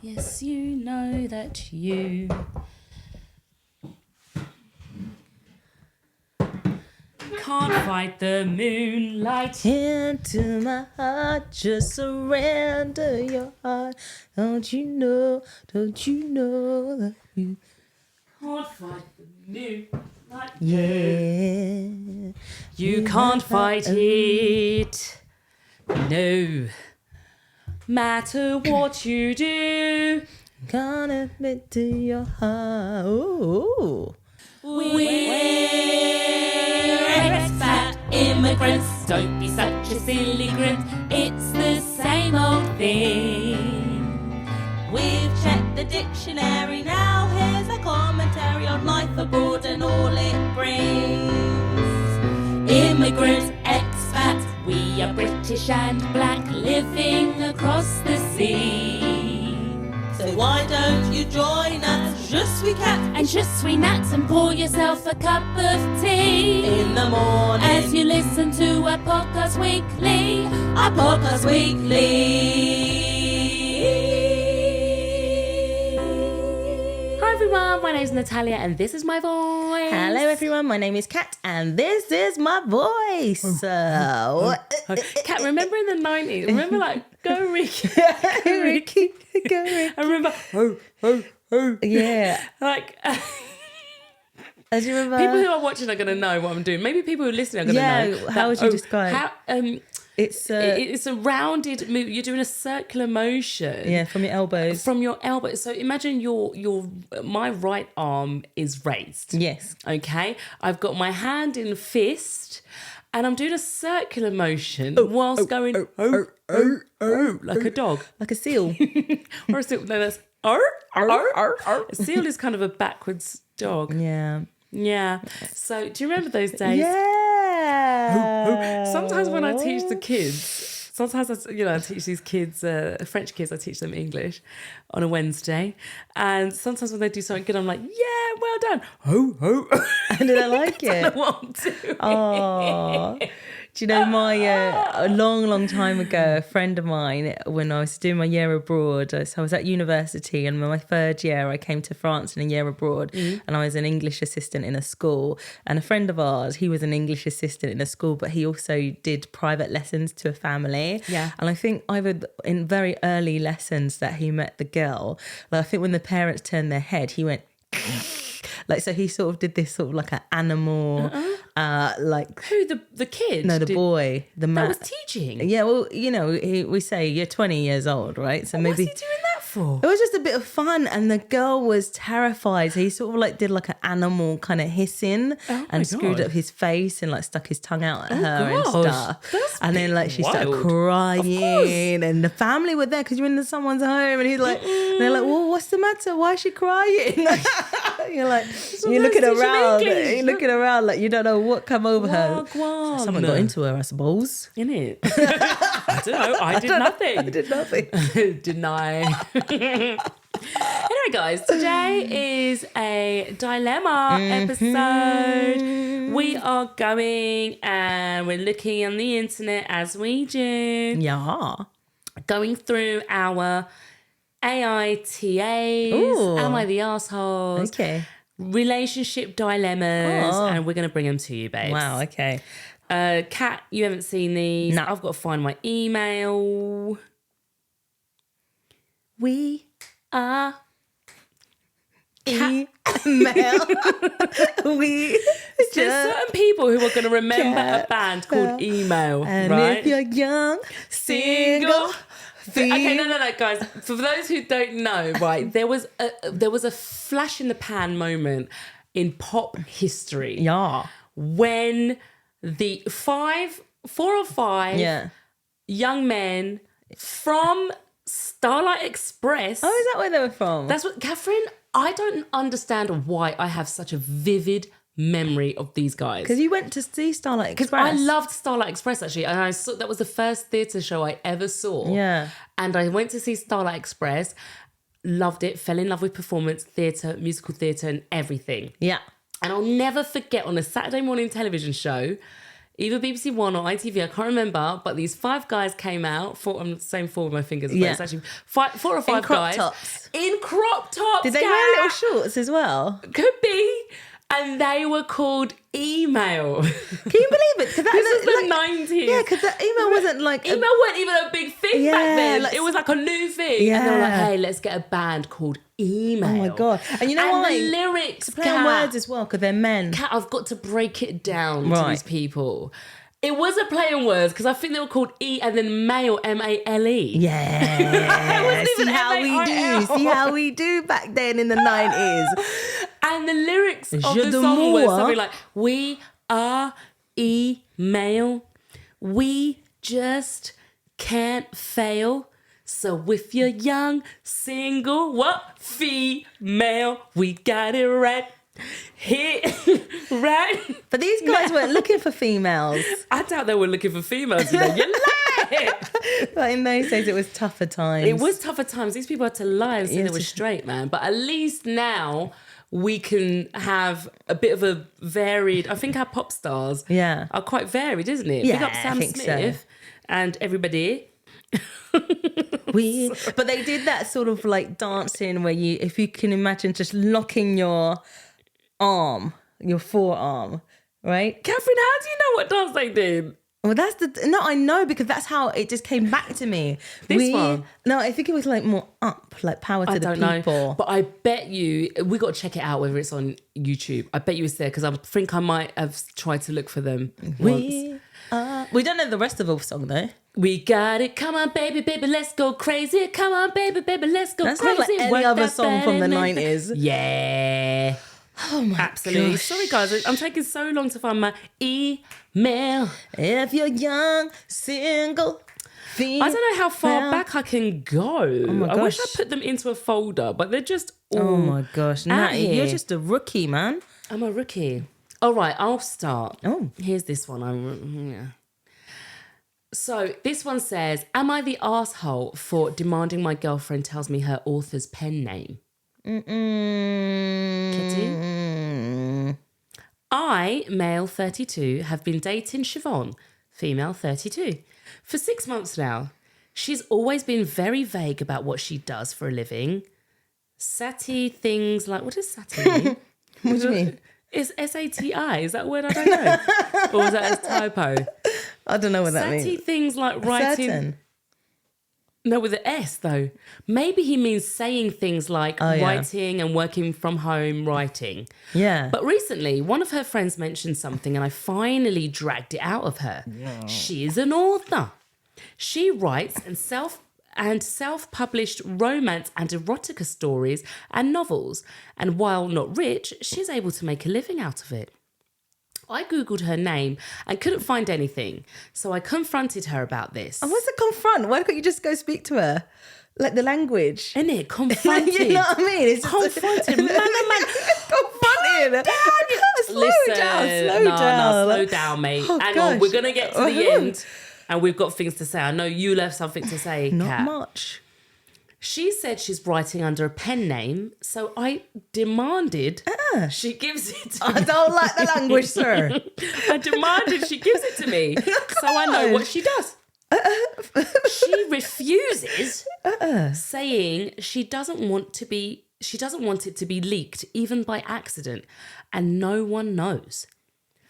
Yes, you know that you can't fight the moonlight. Into my heart, just surrender your heart. Don't you know that you Can't fight the moonlight. yeah. You can't fight it. No. Matter what you do. Can't admit to your heart. Ooh. We're expat immigrants. Don't be such a silly grin. It's the same old thing. We've checked the dictionary now. Here's a commentary on life abroad and all it brings. Immigrant, expat, we are British and black, living across the sea. So why don't you join us? Je suis cat And je suis Nat and pour yourself a cup of tea in the morning. as you listen to our podcast weekly. Our podcast weekly. Hi everyone, my name's Natalia and this is my voice. Hello everyone, my name is Kat and this is my voice. Kat, remember in the 90s? Remember like, go Ricky. Go Ricky. I remember, oh. Yeah. Like, As you remember? people who are watching are going to know what I'm doing. Maybe people who are listening are going to know. Yeah, how would you describe? It's a rounded move. You're doing a circular motion. Yeah, from your elbows. From your elbow. So imagine my right arm is raised. Yes. Okay. I've got my hand in fist and I'm doing a circular motion whilst going like a dog. Like a seal. Or a seal. No, that's A seal is kind of a backwards dog. Yeah. Yeah. So do you remember those days? Yeah. Sometimes when I teach the kids, I teach these kids, French kids, I teach them English on a Wednesday. And sometimes when they do something good, I'm like, yeah, well done. Ho, ho. And did I like it? I what I'm doing. Oh. Do you know a long time ago, a friend of mine, when I was doing my year abroad, so I was at university and my third year I came to France in a year abroad and I was an English assistant in a school. And a friend of ours, he was an English assistant in a school, but he also did private lessons to a family. Yeah. And I think either in very early lessons that he met the girl, like I think when the parents turned their head, he went... Like, so he sort of did this sort of like an animal, like... Who, the kid? No, the boy. The man. That was teaching? Yeah, well, we say you're 20 years old, right? So maybe... What's he doing that for? It was just a bit of fun and the girl was terrified. So he sort of like did like an animal kind of hissing and screwed God. up his face and like stuck his tongue out at her gosh, and stuff. that's And then like she started wild. crying and the family were there because you're in someone's home and he's like, and they're like, well, what's the matter? Why is she crying? You're like, you're looking nice teaching around, English. you're looking around like you don't know what come over her. Wagwan. Someone got into her, I suppose. In it? I don't know. I did nothing. I did nothing. Didn't I? Anyway, guys, today is a dilemma episode. We are going and we're looking on the internet as we do, Yeah. going through our AITAs. Ooh. Am I the asshole? Okay. Relationship dilemmas, Oh. and we're going to bring them to you, babes. Wow, okay. Kat, you haven't seen these. No. I've got to find my email. We Ah. email. We There's certain people who are going to remember a band called Email, and right? if you're young, single, Okay, no, guys. For those who don't know, right, there was a flash in the pan moment in pop history Yeah. when the four or five young men from Starlight Express. Oh, is that where they were from? That's what, Catherine, I don't understand why I have such a vivid memory of these guys. because you went to see Starlight Because Express. I loved Starlight Express, actually. And I saw that was the first theatre show I ever saw. Yeah. And I went to see Starlight Express, loved it, fell in love with performance, theatre, musical theatre and everything. Yeah. And I'll never forget on a Saturday morning television show, either BBC One or ITV, I can't remember, but these 5 guys came out. I'm saying 4 with my fingers, but Yeah. it's actually 4 or 5 In crop guys. tops. In crop tops. Did they Kat. wear little shorts as well? Could be. And they were called Email. Can you believe it? Because This was the 90s. Yeah, because the email wasn't like Email weren't even a big thing back then. like- It was like a new thing. And they were like, Yeah. hey, let's get a band called Email. Oh my God. And you know and why? the lyrics, Play on words as well, because they're men. Kat, I've got to break it down to Right. these people. It was a play on words because I think they were called E and then male, M-A-L-E. Yeah. It wasn't even See how we M-A-I-L. do. See how we do back then in the 90s. And the lyrics of Je the song were d'amour. something like, we are email. We just can't fail. So if you're young, single, what? Female, we got it right. Hit right. But these guys weren't looking for females. I doubt they were looking for females, you know. You're lying. But in those days, it was tougher times. It was tougher times. These people had to lie and say Yeah, they were to- straight, man. But at least now we can have a bit of a varied. I think our pop stars Yeah. are quite varied, isn't it? Yeah, Big up I Sam think so. Smith and everybody. But they did that sort of like dancing where you, if you can imagine, just locking your arm, your forearm, right? Catherine, how do you know what dance they did? Well, that's I know because that's how it just came back to me. This one? No, I think it was like more up, like power to I the don't people. know. But I bet you, we got to check it out whether it's on YouTube. I bet you it's there because I think I might have tried to look for them once. We don't know the rest of the song though. We got it. Come on, baby, baby, let's go crazy. Come on, baby, baby, let's go That crazy. sounds like any Work other that song from the belly. 90s. Yeah. Oh my Absolutely. gosh. Sorry, guys. I'm taking so long to find my email. If you're young, single, female. I don't know how far back I can go. my I wish I gosh. put them into a folder, but they're just all... Oh my gosh, Natty, here. you're just a rookie, man. I'm a rookie. All right, I'll start. Oh. Here's this one. So this one says, am I the asshole for demanding my girlfriend tells me her author's pen name? Kitty? I, male 32, have been dating Siobhan, female 32, for 6 months now. She's always been very vague about what she does for a living. Sati things like, what does Sati mean? What do you mean? It's S-A-T-I. Is that a word I don't know? Or was that a typo? I don't know what that Sati means. things like writing. Certain. No, with the S though. Maybe he means saying things like yeah. writing and working from home writing. Yeah. But recently, one of her friends mentioned something and I finally dragged it out of her. She is an author. She writes self-published romance and erotica stories and novels. And while not rich, she's able to make a living out of it. I Googled her name and couldn't find anything. So I confronted her about this. And what's the confront? Why can't you just go speak to her? Like the language. Innit? Confronted. You know what I mean? It's just Confronted. Man. confronted. Slow down, mate. Oh, Hang on, gosh. we're going to get to the end and we've got things to say. I know you left something to say, Not Kat. much. She said she's writing under a pen name, so I demanded she gives it to I me. don't like the language, sir. I demanded she gives it to me so I know what she does. She refuses, saying she doesn't want it to be leaked, even by accident, and no one knows.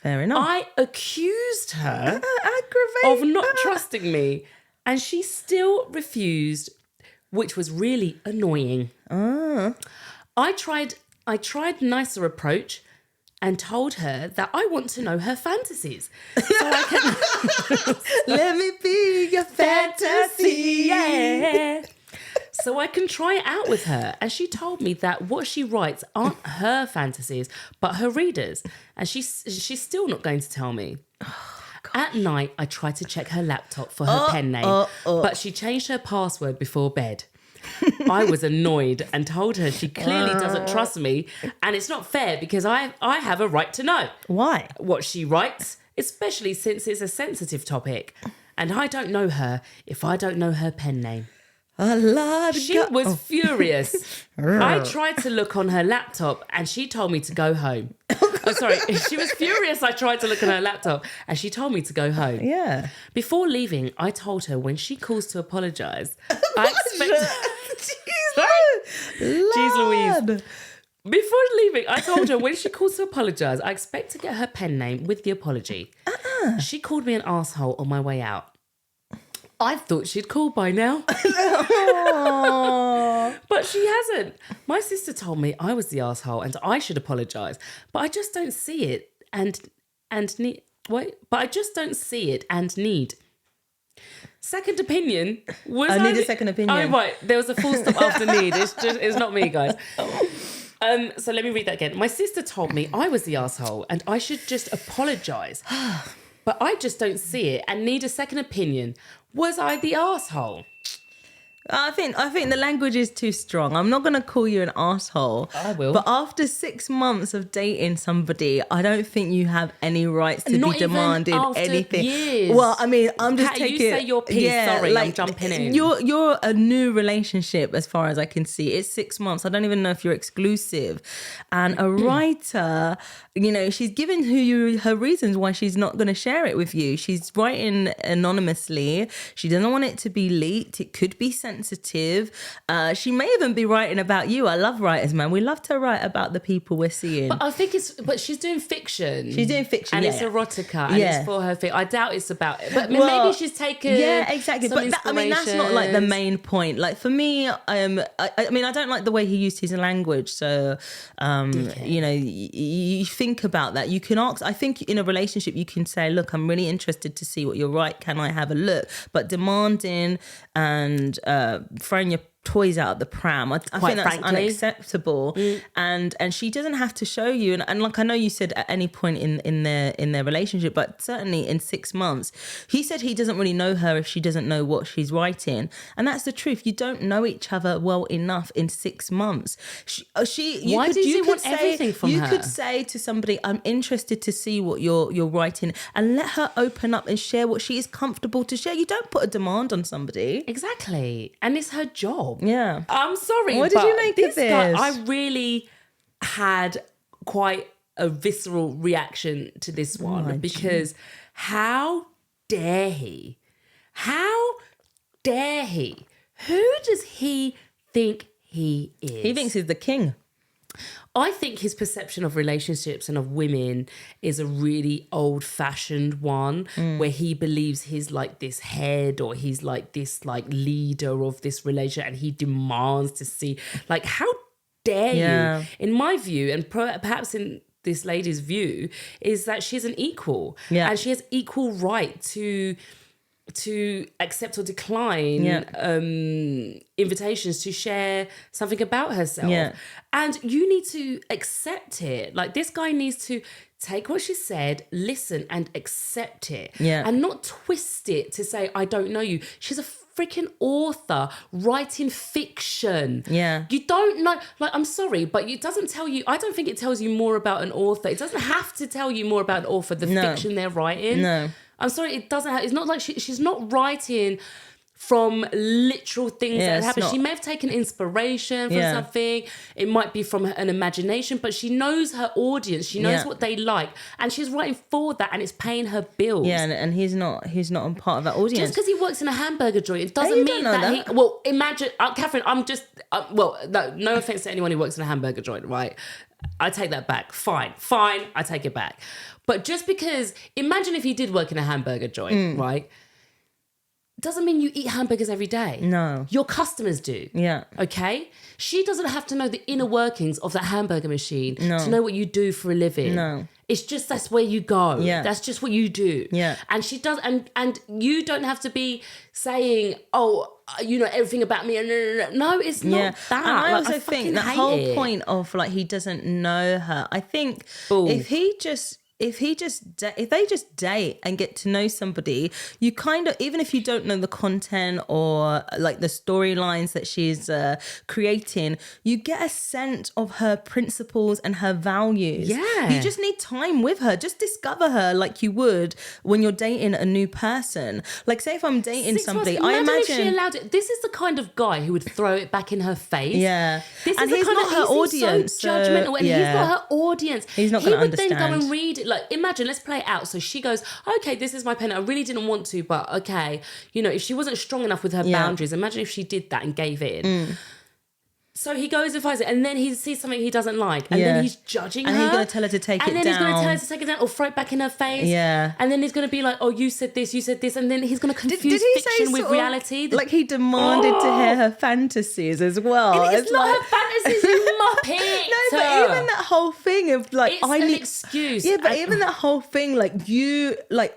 Fair enough. I accused her Aggravate. of not trusting me, and she still refused, which was really annoying. I tried nicer approach and told her that I want to know her fantasies. So I can Let me be your fantasy. yeah. So I can try it out with her. And she told me that what she writes aren't her fantasies, but her readers. And she's still not going to tell me. At night, I tried to check her laptop for her pen name, but she changed her password before bed. I was annoyed and told her she clearly doesn't trust me, and it's not fair because I have a right to know Why? what she writes, especially since it's a sensitive topic. And I don't know her if I don't know her pen name. She was furious. I tried to look on her laptop and she told me to go home. Oh, sorry. She was furious. I tried to look at her laptop and she told me to go home. Yeah. Before leaving, I told her when she calls to apologise, I expect... Jeez Louise. Before leaving, I told her when she calls to apologise, I expect to get her pen name with the apology. She called me an arsehole on my way out. I thought she'd called by now. But she hasn't. My sister told me I was the arsehole and I should apologise. But I just don't see it and need... Wait, but I just don't see it and need... Second opinion was... I need a second opinion. Oh, right. There was a full stop after need. It's not me, guys. So let me read that again. My sister told me I was the arsehole and I should just apologise. But I just don't see it and need a second opinion. Was I the arsehole? I think the language is too strong. I'm not going to call you an asshole. I will. But after 6 months of dating somebody, I don't think you have any rights to Not be even demanding after anything. years. Well, I mean, I'm just Kat, taking... you say your piece. Sorry, I'm jumping in. You're a new relationship as far as I can see. It's 6 months. I don't even know if you're exclusive. And a writer, you know, she's given you her reasons why she's not going to share it with you. She's writing anonymously. She doesn't want it to be leaked. It could be sensitive. She may even be writing about you. I love writers, man. We love to write about the people we're seeing. But I think but she's doing fiction. She's doing fiction, and yeah. it's erotica, and it's for her thing. I doubt it's about it, but Well, maybe she's taken. Yeah, exactly. But I mean, that's not like the main point. Like for me, I mean, I don't like the way he used his language. So, you know, you think about that. You can ask. I think in a relationship, you can say, "Look, I'm really interested to see what you're right. Can I have a look?" But demanding and throwing your toys out the pram, I think that's unacceptable. And she doesn't have to show you, and like I know you said at any point in their relationship, but certainly in 6 months, he said he doesn't really know her if she doesn't know what she's writing, and that's the truth. You don't know each other well enough in 6 months. Why does he want everything from her? You could say to somebody, I'm interested to see what you're writing, and let her open up and share what she is comfortable to share. You don't put a demand on somebody. Exactly, and it's her job. Yeah. I'm sorry. What did you make of this? Guy, I really had quite a visceral reaction to this one because how dare he? How dare he? Who does he think he is? He thinks he's the king. I think his perception of relationships and of women is a really old-fashioned one where he believes he's like this head or he's like this like leader of this relationship and he demands to see like how dare you? In my view, and perhaps in this lady's view, is that she's an equal and she has equal right to accept or decline invitations to share something about herself. And you need to accept it. Like this guy needs to take what she said, listen and accept it. And not twist it to say, I don't know you. She's a freaking author writing fiction. You don't know, like, I'm sorry, but it doesn't tell you, I don't think it tells you more about an author. It doesn't have to tell you more about an author, the fiction they're writing. I'm sorry, it doesn't have, it's not like she's not writing from literal things that happen. She may have taken inspiration from something. It might be from an imagination, but she knows her audience. She knows what they like. And she's writing for that and it's paying her bills. And he's not a part of that audience. Just because he works in a hamburger joint, it doesn't mean that he... Well, imagine... Catherine, I'm just... no offense to anyone who works in a hamburger joint, right? I take that back. Fine, I take it back. But just because... Imagine if he did work in a hamburger joint, right? Doesn't mean you eat hamburgers every day. No. Your customers do. Okay? She doesn't have to know the inner workings of that hamburger machine to know what you do for a living. No. It's just that's where you go. That's just what you do. And she does, and you don't have to be saying, oh, you know everything about me. No, it's not that. And I like, also think the whole point of like he doesn't know her. I think if he just if they just date and get to know somebody, you kind of, even if you don't know the content or like the storylines that she's creating, you get a sense of her principles and her values. Yeah. You just need time with her. Just discover her like you would when you're dating a new person. Like, say if I'm dating 6 somebody, months, I imagine if she imagine. allowed it. This is the kind of guy who would throw it back in her face. Yeah. This And is he's the kind not of her he seems audience, so judgmental, and he's yeah. not her audience. He's not He gonna would then go understand. and read it. Like, imagine, let's play it out. So she goes, okay, this is my pen. I really didn't want to, but okay. You know, if she wasn't strong enough with her boundaries, imagine if she did that and gave in. So he goes and finds it, and then he sees something he doesn't like, and then he's judging her. And he's going to tell her to take it down. And then he's going to tell her to take it down or throw it back in her face. Yeah. And then he's going to be like, oh, you said this, and then he's going to confuse fiction with reality. Like he demanded to hear her fantasies as well. It's not her fantasies, you muppet. No, but even that whole thing of like, It's an excuse. Yeah, but even that whole thing, like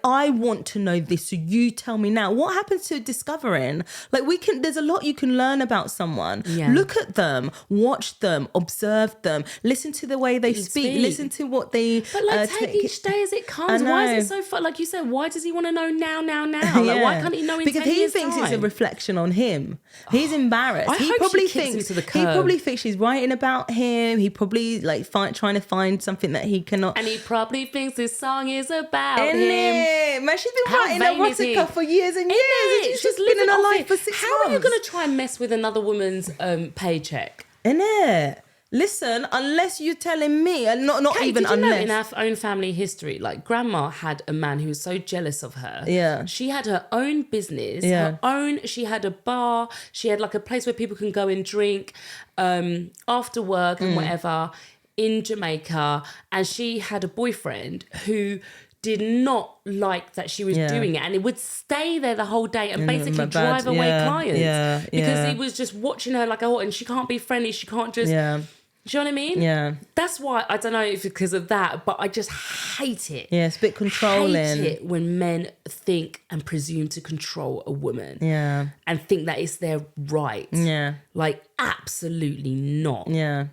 I want to know this, so you tell me now. What happens to discovering? Like there's a lot you can learn about someone. Yeah. Look at them, watch them, observe them, listen to the way they speak, listen to what they. But like, take each day as it comes. Why is it so fun? Like you said, why does he want to know now? Like, why can't he know in 10 Because he years' thinks time? it's a reflection on him. He's embarrassed. I He hope probably she kicks him thinks to the he curb. probably thinks she's writing about him. He probably like trying to find something that he cannot. And he probably thinks this song is about Isn't him. it? Man, she's been How writing vain is he? erotica for years and years. Isn't it? She's She's just been living in her off life it. for 6 How are you months. going to try and mess with another woman's paycheck? Innit? Listen, unless you're telling me, and not Kate, even did you unless. know in our own family history, like grandma had a man who was so jealous of her. Yeah. She had her own business, Yeah. she had a bar, she had like a place where people can go and drink after work and whatever in Jamaica. And she had a boyfriend who did not like that she was doing it, and it would stay there the whole day and basically drive away clients because he was just watching her like a hawk, and she can't be friendly, she can't just do you know what I mean? Yeah. That's why, I don't know if it's because of that, but I just hate it. Yeah, it's a bit controlling. Hate it when men think and presume to control a woman. Yeah. And think that it's their right. Yeah. Like, absolutely not. Yeah.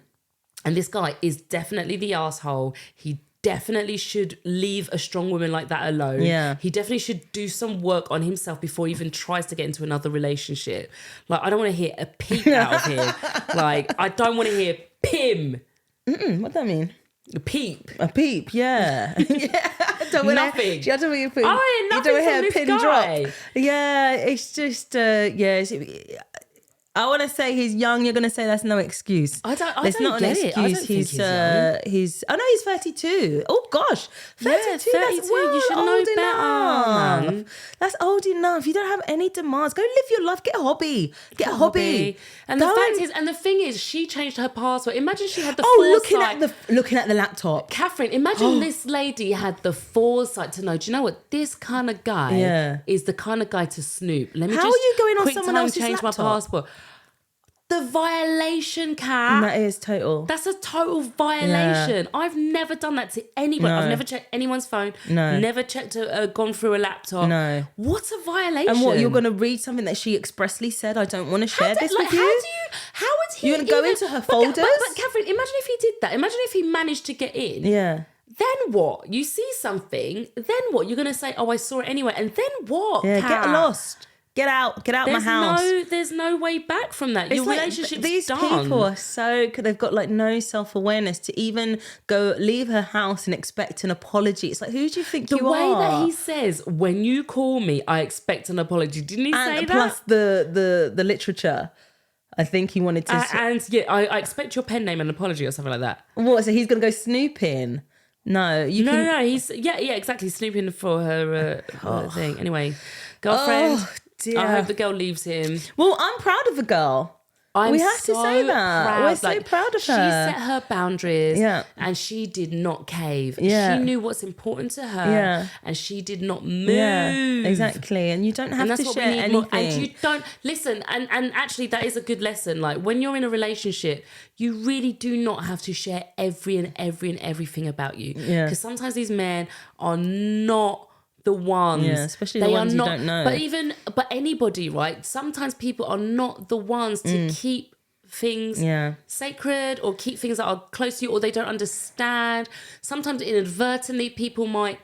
And this guy is definitely the asshole. He definitely should leave a strong woman like that alone. Yeah. He definitely should do some work on himself before he even tries to get into another relationship. Like, I don't want to hear a peep out of him. Like, I don't want to hear Pim. What that mean? A peep. A peep, yeah. Yeah. Nothing. I don't want you to Oh, yeah, nothing from this guy. drop. Yeah, it's just, I want to say he's young. You're going to say that's no excuse. I don't It's not get an it. I excuse. don't think He's. Oh no, he's 32. Oh gosh, 32. Yeah, 32. That's well You should know old better, enough. man. That's old enough. You don't have any demands. Go live your life. Get a hobby. Get a hobby. And the fact is, and the thing is, she changed her password. Imagine she had the looking foresight. at the laptop. Catherine, imagine this lady had the foresight to know, do you know what? This kind of guy is the kind of guy to snoop. Let me How just are you going on quick someone time else's change laptop? my passport. The violation, Kat. That is total. That's a total violation. I've never done that to anybody. No. I've never checked anyone's phone. No. Never checked, gone through a laptop. No. What's a violation? And what, you're going to read something that she expressly said, I don't want to share this with you? How would he You're gonna go into her folders? But Catherine, imagine if he did that. Imagine if he managed to get in. Yeah. Then what? You see something, then what? You're going to say, oh, I saw it anyway. And then what, Yeah, Kat? get lost. Get out my house. There's no way back from that. Your relationship's these done. people are they've got like no self-awareness to even go leave her house and expect an apology. It's like, who do you think you are? The way that he says, when you call me, I expect an apology. Didn't he say And that? plus the literature. I think he wanted to... I expect your pen name and apology or something like that. What, so he's going to go snooping? No, No, he's... Yeah, exactly, snooping for her thing. Anyway, girlfriend, dear. I hope the girl leaves him. Well, I'm proud of the girl. We have to say that. Proud. We're so proud of her. She set her boundaries, Yeah. and she did not cave. Yeah. She knew what's important to her, Yeah. and she did not move. Yeah, exactly. And you don't have And that's to what share we need anything. more. And you don't listen. And actually, that is a good lesson. Like, when you're in a relationship, you really do not have to share everything about you. Yeah. Because sometimes these men are not the ones. Yeah, especially the ones you don't know. But anybody, right? Sometimes people are not the ones to keep things Yeah. sacred or keep things that are close to you or they don't understand. Sometimes inadvertently people might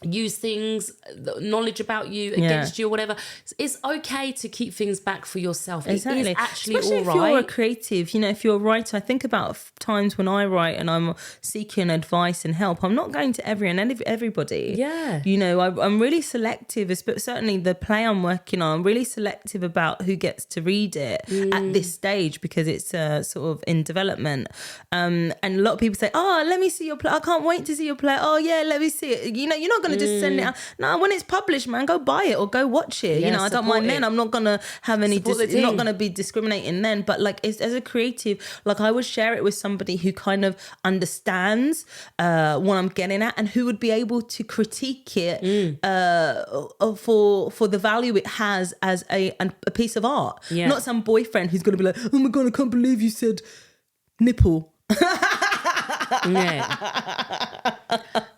use things, knowledge about you against you or whatever. It's okay to keep things back for yourself. Exactly. It is actually Especially all if you're a right. creative, if you're a writer, I think about times when I write and I'm seeking advice and help. I'm not going to everybody. Yeah. I'm really selective, but certainly the play I'm working on, I'm really selective about who gets to read it at this stage because it's sort of in development. And a lot of people say, oh, let me see your play. I can't wait to see your play. Oh, yeah, let me see it. You're not going to just send it out. No, when it's published, man, go buy it or go watch it. Yeah, I don't support mind it. then. I'm not going to have any, Support the I'm not team. going to be discriminating then. But like as a creative, like I would share it with somebody who kind of understands what I'm getting at and who would be able to critique it for the value it has as a piece of art. Yeah. Not some boyfriend who's going to be like, oh my God, I can't believe you said nipple. Yeah.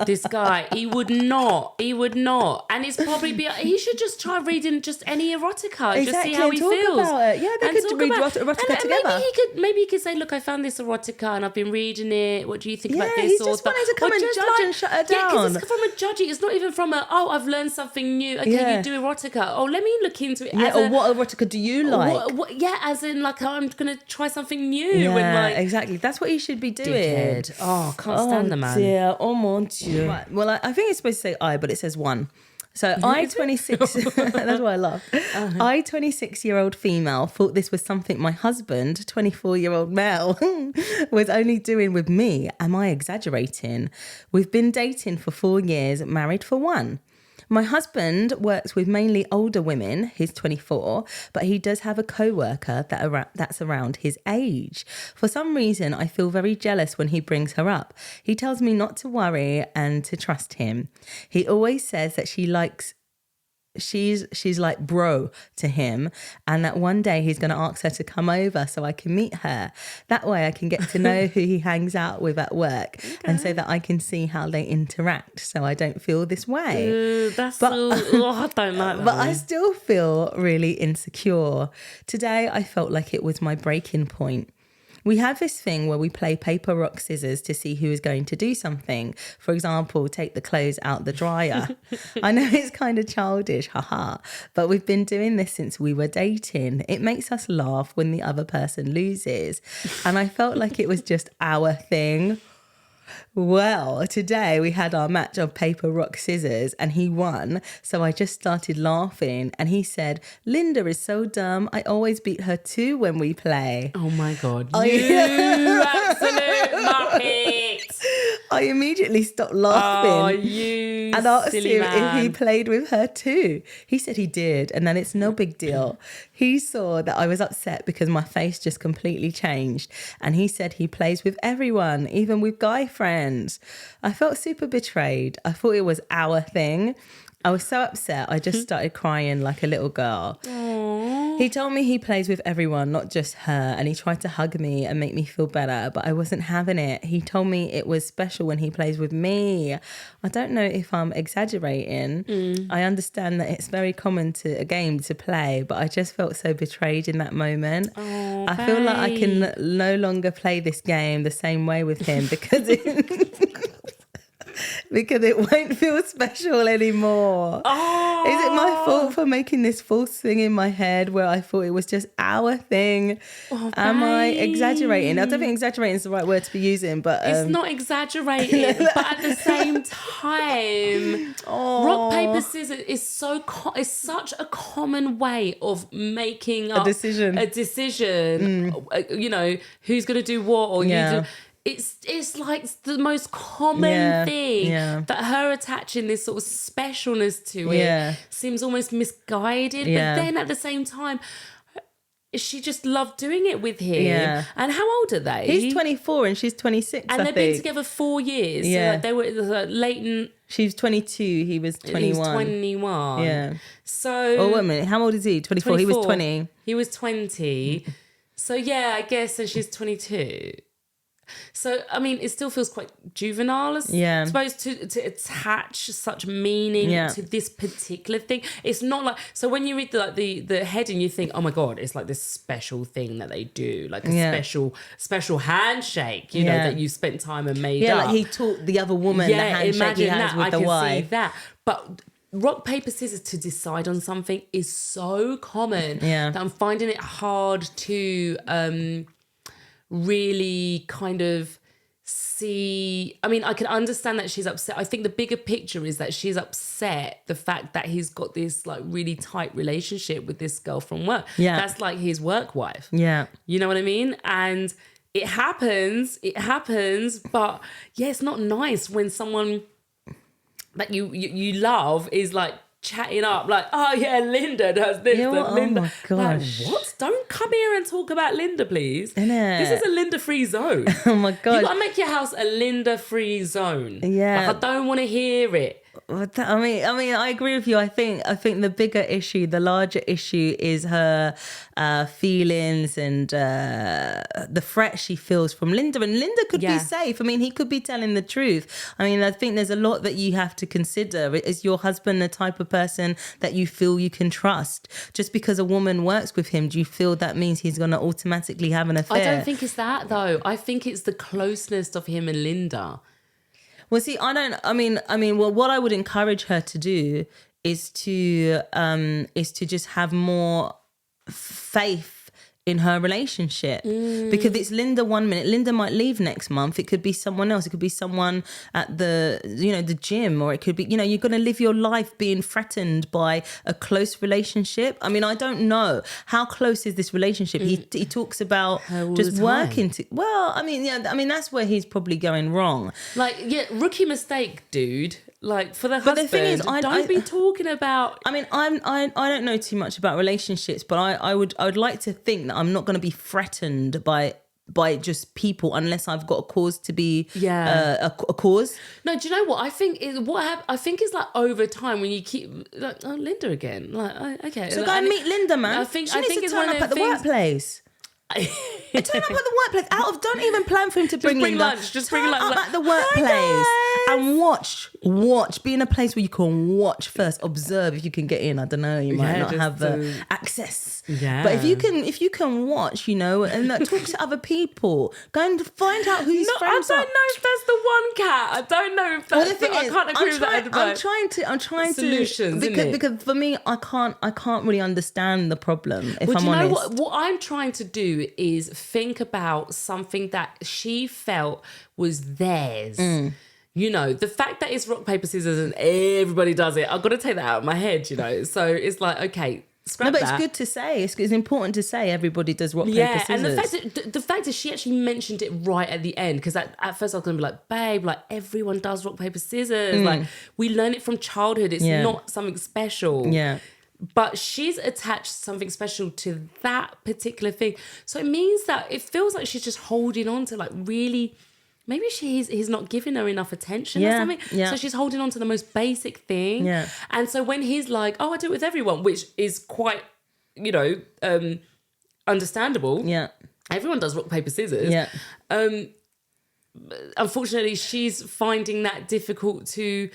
This guy, he would not. And it's probably he should just try reading just any erotica. Just see how he talk feels. about it. Yeah, they could read erotica and together. Maybe he could say, look, I found this erotica and I've been reading it. What do you think about Yeah, this? he's just wanting to come and judge and shut her Yeah, because down. it's from a judging. It's not even from I've learned something new. Okay, Yeah. you do erotica. Oh, let me look into it. Yeah, as or what erotica do you like? as in like I'm going to try something new. Yeah, and like, exactly. That's what you should be doing. dickhead. Oh, can't stand the man. Dear. Oh mon Dieu. Right. Well, I think it's supposed to say I, but it says one. So I, 26, that's why I laugh. I, 26-year-old female, thought this was something my husband, 24-year-old male, was only doing with me. Am I exaggerating? We've been dating for 4 years, married for 1. My husband works with mainly older women. He's 24, but he does have a co-worker that's around his age. For some reason, I feel very jealous when he brings her up. He tells me not to worry and to trust him. He always says that she's like bro to him and that one day he's going to ask her to come over so I can meet her. That way I can get to know who he hangs out with at work and so that I can see how they interact so I don't feel this way. I don't like that. But I still feel really insecure. Today I felt like it was my breaking point. We have this thing where we play paper, rock, scissors to see who is going to do something. For example, take the clothes out the dryer. I know it's kind of childish, haha, but we've been doing this since we were dating. It makes us laugh when the other person loses. And I felt like it was just our thing. Well, today we had our match of paper, rock, scissors and he won. So I just started laughing and he said, Linda is so dumb. I always beat her too when we play. Oh my God. You absolute muppet. I immediately stopped laughing. Oh, you and asked him silly man. if he played with her too. He said he did, and then it's no big deal. He saw that I was upset because my face just completely changed, and he said he plays with everyone, even with guy friends. I felt super betrayed. I thought it was our thing. I was so upset, I just started crying like a little girl. Aww. He told me he plays with everyone, not just her, and he tried to hug me and make me feel better, but I wasn't having it. He told me it was special when he plays with me. I don't know if I'm exaggerating. I understand that it's very common a game to play, but I just felt so betrayed in that moment. Oh, I feel like I can no longer play this game the same way with him because because it won't feel special anymore. Oh. Is it my fault for making this false thing in my head where I thought it was just our thing? Oh, Am I exaggerating? I don't think exaggerating is the right word to be using, but it's not exaggerating, but at the same time, rock, paper, scissors is is such a common way of making a decision. You know, who's going to do what, or Yeah. you do. It's like the most common thing that her attaching this sort of specialness to it seems almost misguided. Yeah. But then at the same time, she just loved doing it with him. Yeah. And how old are they? He's 24 and she's 26, and I they've think. been together 4 years. Yeah. So like they were late. She's 22, he was 21. He was 21. Yeah. So. Oh, wait a minute. How old is he? 24. He was 20. He was 20. So yeah, I guess, and she's 22. So, I mean, it still feels quite juvenile, Yeah. I suppose, to attach such meaning to this particular thing. It's not like, so when you read the heading, you think, oh my God, it's like this special thing that they do, like a special handshake, you know, that you spent time and made up. Yeah, like he taught the other woman the handshake he has with the wife. I can see that. But rock, paper, scissors to decide on something is so common that I'm finding it hard to really kind of see. I mean, I can understand that she's upset. I think the bigger picture is that she's upset the fact that he's got this like really tight relationship with this girl from work. Yeah. That's like his work wife. Yeah. You know what I mean? And it happens, but yeah, it's not nice when someone that you love is like chatting up like, oh yeah, Linda does this. Yeah, Linda. Oh my gosh. Like, what? Don't come here and talk about Linda, please. Innit? This is a Linda-free zone. Oh my gosh. You gotta make your house a Linda-free zone. Yeah. Like, I don't want to hear it. I mean, I agree with you. I think the bigger issue, the larger issue, is her feelings and the threat she feels from Linda. And Linda could be safe. I mean, he could be telling the truth. I mean, I think there's a lot that you have to consider. Is your husband the type of person that you feel you can trust? Just because a woman works with him, do you feel that means he's going to automatically have an affair? I don't think it's that though. I think it's the closeness of him and Linda. Well, see, well, what I would encourage her to do is to just have more faith in her relationship, because it's Linda 1 minute. Linda might leave next month. It could be someone else. It could be someone at the gym, or it could be, you're going to live your life being threatened by a close relationship. I mean, I don't know how close is this relationship. He talks about just working. That's where he's probably going wrong. Like, rookie mistake, dude. Like, for the husband, but the thing is, don't be talking about. I mean, I don't know too much about relationships, but I would like to think that I'm not going to be threatened by just people unless I've got a cause to be a cause. No, do you know what I think is I think it's like over time when you keep like, oh, Linda again, like, okay, so go and meet Linda, man. She needs to turn up at the workplace. Turn up at the workplace. Don't even plan for him to bring lunch. Just bring lunch at the workplace and watch. Be in a place where you can watch first. Observe if you can get in. I don't know. You might not have access. Yeah. But if you can watch, and talk to other people, go and find out who his friends are. I don't know if that's the one cat. I don't know if that's. I can't agree with that. I'm trying solutions, to because for me, I can't really understand the problem. If I'm honest, what I'm trying to do is think about something that she felt was theirs. The fact that it's rock, paper, scissors and everybody does it, I've got to take that out of my head, So it's like, okay, scrap that. It's good to say. It's important to say everybody does rock, paper, scissors. And the fact that she actually mentioned it right at the end, because at first I was going to be like, babe, like everyone does rock, paper, scissors. Like we learn it from childhood. It's not something special. Yeah. But she's attached something special to that particular thing. So it means that it feels like she's just holding on to like really, maybe he's not giving her enough attention or something. Yeah. So she's holding on to the most basic thing. Yeah. And so when he's like, oh, I do it with everyone, which is quite, understandable. Yeah. Everyone does rock, paper, scissors. Yeah. Unfortunately, she's finding that difficult to...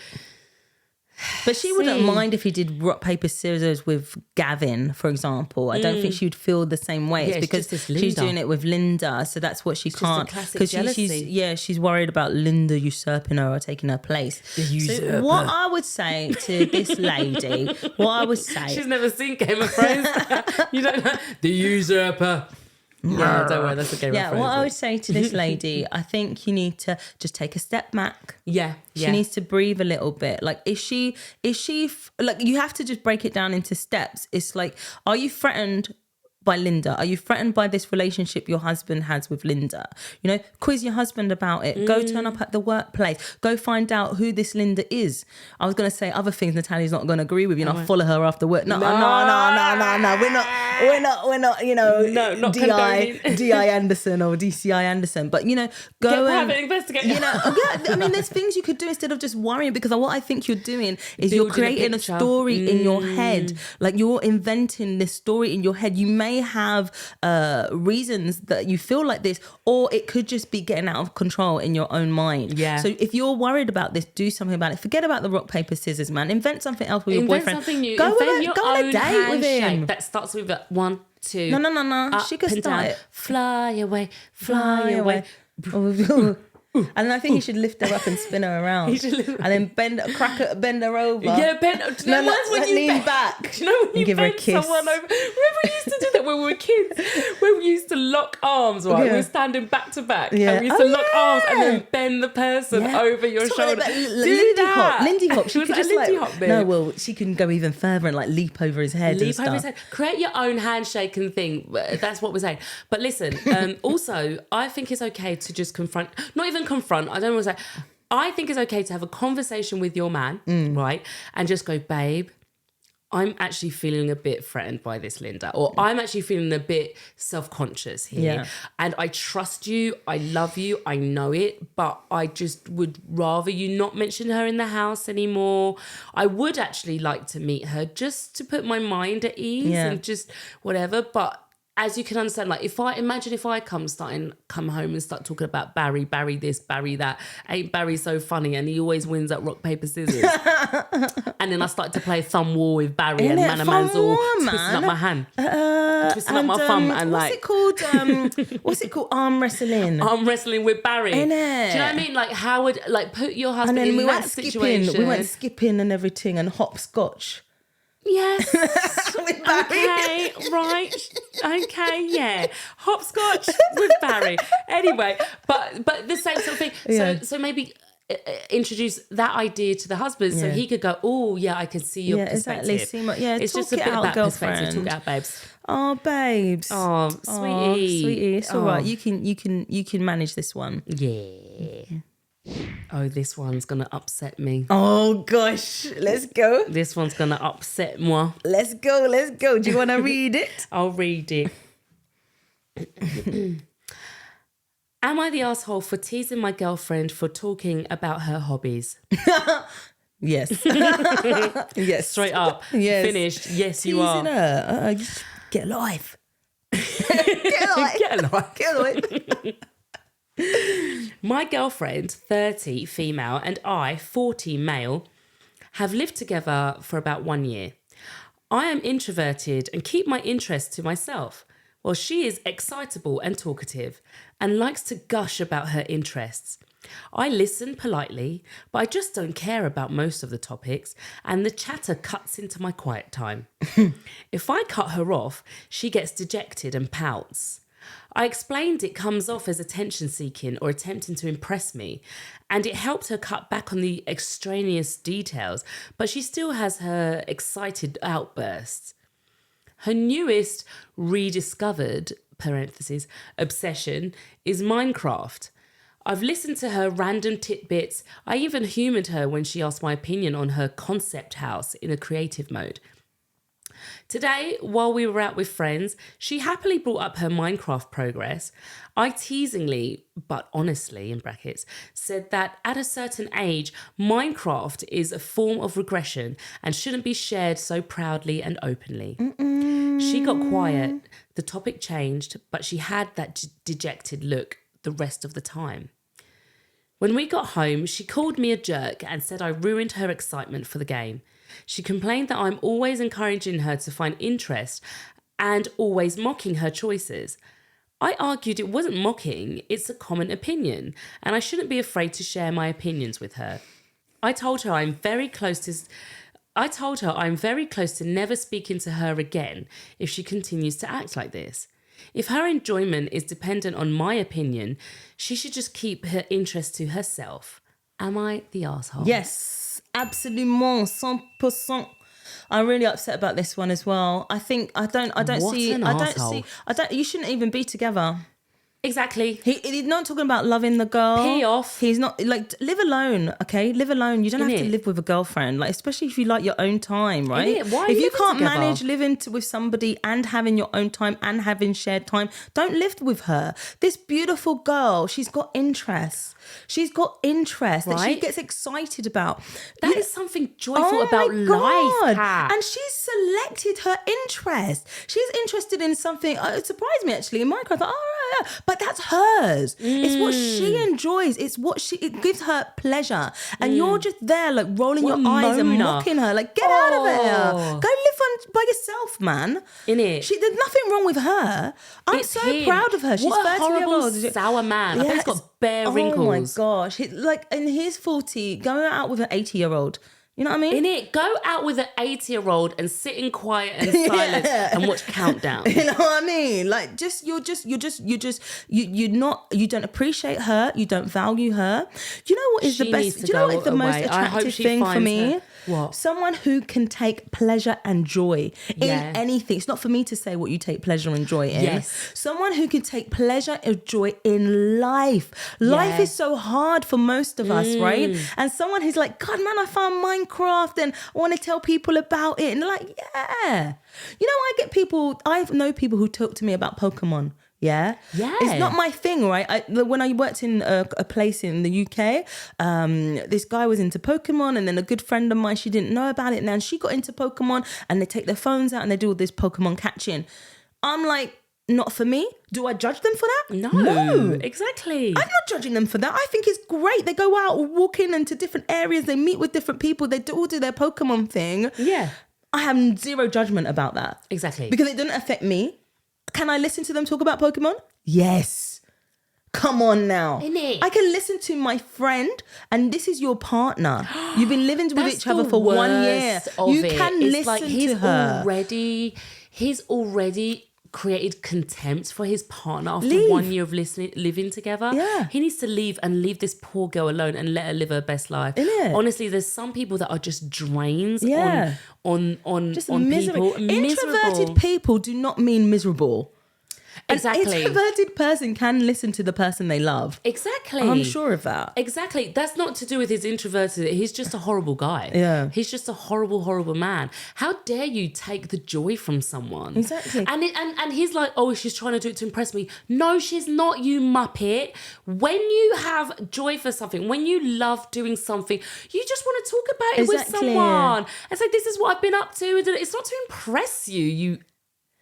But she wouldn't mind if he did rock, paper, scissors with Gavin, for example. I don't think she'd feel the same way. It's because she's doing it with Linda, so that's what she can't. Because she's worried about Linda usurping her or taking her place. So what I would say to this lady, she's never seen Game of Thrones. You don't know the usurper. Yeah, don't worry, that's a Game of Thrones. What I would say to this lady, I think you need to just take a step back. Yeah. She needs to breathe a little bit. Like, is she like, you have to just break it down into steps. It's like, are you threatened by Linda? Are you threatened by this relationship your husband has with Linda? Quiz your husband about it. Go turn up at the workplace. Go find out who this Linda is. I was going to say other things Natalia's not going to agree with. I'll follow her after work. No. We're not D.I. Anderson or DCI Anderson. But, go and investigate. I mean, there's things you could do instead of just worrying, because what I think you're doing is you're creating a story in your head. Like, you're inventing this story in your head. You may may have reasons that you feel like this, or it could just be getting out of control in your own mind. Yeah. So if you're worried about this, do something about it. Forget about the rock, paper, scissors, man. Invent something else with your boyfriend. Invent something new. Go, Invent your go on own a date with him. handshake that starts with a 1, 2. No. Up She could and start down. it. Fly away, fly away. And I think you should lift her up and spin her around, and then bend her over. Yeah, bend. No, when you lean bend, back. Do you know when you give her a bend kiss. someone over? Remember we used to do that when we were kids? When we used to lock arms, right? Yeah. We were standing back to back, Yeah. and we used to Oh, lock arms and yeah. then bend the person Yeah. over your Sort of shoulder. like Do Lindy that. hop. Lindy hop. She Was could that a just Lindy like hop bit? no. Well, she can go even further and like leap over his head. Leap and over his stuff. head. Create your own handshake and thing. That's what we're saying. But listen, also, I think it's okay to just confront, not even confront, I don't want to say, I think it's okay to have a conversation with your man, right? And just go, babe, I'm actually feeling a bit threatened by this, Linda. Or I'm actually feeling a bit self-conscious here. Yeah. And I trust you. I love you. I know it. But I just would rather you not mention her in the house anymore. I would actually like to meet her just to put my mind at ease and just whatever. But as you can understand, like if I come home and start talking about Barry this, Barry that, ain't Barry so funny and he always wins at rock, paper, scissors. And then I start to play thumb war with Barry and Innit? man's all Thumb war, twisting up man. my hand. Twisting up my thumb and what's it called? What's it called? Arm wrestling. I'm wrestling with Barry. Innit? Do you know what I mean? Like how would put your husband And then in we that went situation? skipping. We went skipping and everything and hopscotch. Yes. With Barry. Okay, right. Okay, yeah. Hopscotch with Barry. Anyway, but the same sort of thing. Yeah. So maybe introduce that idea to the husband so he could go, oh, yeah, I can see your perspective. Exactly. It's talk just a it bit out, about perspective. girlfriend. Talk it out, babes. Oh, babes. Oh, sweetie. It's all right. You can manage this one. Yeah. Oh, this one's going to upset me. Oh gosh, let's go. This one's going to upset moi. Let's go. Do you want to read it? I'll read it. Am I the asshole for teasing my girlfriend for talking about her hobbies? Yes. Yes. Straight up. Yes. Finished. Yes, you are. Teasing her. Get alive. Get alive. Get a life. My girlfriend, 30, female, and I, 40, male, have lived together for about 1 year. I am introverted and keep my interests to myself, while she is excitable and talkative and likes to gush about her interests. I listen politely, but I just don't care about most of the topics, and the chatter cuts into my quiet time. If I cut her off, she gets dejected and pouts. I explained it comes off as attention seeking or attempting to impress me, and it helped her cut back on the extraneous details, but she still has her excited outbursts. Her newest rediscovered, parentheses, obsession is Minecraft. I've listened to her random tidbits. I even humoured her when she asked my opinion on her concept house in a creative mode. Today, while we were out with friends, she happily brought up her Minecraft progress. I teasingly, but honestly, in brackets, said that at a certain age, Minecraft is a form of regression and shouldn't be shared so proudly and openly. She got quiet, the topic changed, but she had that dejected look the rest of the time. When we got home, she called me a jerk and said I ruined her excitement for the game. She complained that I'm always encouraging her to find interest and always mocking her choices. I argued it wasn't mocking, it's a common opinion, and I shouldn't be afraid to share my opinions with her. I told her I'm very close to never speaking to her again if she continues to act like this. If her enjoyment is dependent on my opinion, she should just keep her interest to herself. Am I the asshole? Yes, absolument, 100%. I'm really upset about this one as well. I think I don't What see an I don't arsehole. see I don't you shouldn't even be together. Exactly. He's not talking about loving the girl. Pee off. He's not like, live alone, okay? Live alone. You don't have to Innit? live with a girlfriend, like, especially if you like your own time, right? Innit? Why are if you you living can't together? manage living with somebody and having your own time and having shared time, don't live with her. This beautiful girl, she's got interests. She's got interests that she Right. gets excited about. That is something joyful Oh about my life, God. Kat. And she's selected her interest. She's interested in something. It surprised me actually. In my car, I thought, oh, yeah. But that's hers. It's what she enjoys. It gives her pleasure. And you're just there, like rolling What your a eyes and moaner. mocking her. Like, get out of there. Oh. Go live by yourself, man. Innit? There's nothing wrong with her. I'm It's so him. proud of her. She's What a 30 years horrible, old. sour man. I bet he's got bare wrinkles. Oh my gosh. And he's 40, going out with an 80-year-old. You know what I mean? In it, go out with an 80-year-old and sit in quiet and silence and watch Countdown. You know what I mean? Like, you don't appreciate her. You don't value her. Do you know what is She the best? needs to Do you know what go is the most away. I hope attractive she thing for finds me? her- What? Someone who can take pleasure and joy Yeah. in anything. It's not for me to say what you take pleasure and joy in. Yes. Someone who can take pleasure and joy in life. Life Yeah. is so hard for most of us, right? And someone who's like, God, man, I found Minecraft and I want to tell people about it. And they're like, yeah. You know, I know people who talk to me about Pokemon. Yeah. Yeah. It's not my thing, right? When I worked in a place in the UK, this guy was into Pokemon, and then a good friend of mine, she didn't know about it. And then she got into Pokemon, and they take their phones out and they do all this Pokemon catching. I'm like, not for me. Do I judge them for that? No, exactly. I'm not judging them for that. I think it's great. They go out, walking into different areas, they meet with different people, they all do their Pokemon thing. Yeah. I have zero judgment about that. Exactly. Because it doesn't affect me. Can I listen to them talk about Pokemon? Yes. Come on now. Innit? I can listen to my friend, and this is your partner. You've been living with That's each other the for 1 year. worst of You it. can It's listen like to her. He's already created contempt for his partner after Leave. 1 year of living together. Yeah. He needs to leave and leave this poor girl alone and let her live her best life. Innit? Honestly, there's some people that are just drains Yeah. on Just on miserable. people. Introverted Miserable. people do not mean miserable. Exactly. An introverted person can listen to the person they love. Exactly. I'm sure of that. Exactly. That's not to do with his introverted. He's just a horrible guy. Yeah. He's just a horrible, horrible man. How dare you take the joy from someone? Exactly. And he's like, oh, she's trying to do it to impress me. No, she's not, you muppet. When you have joy for something, when you love doing something, you just want to talk about it with Exactly. someone. And say, this is what I've been up to. It's not to impress you You're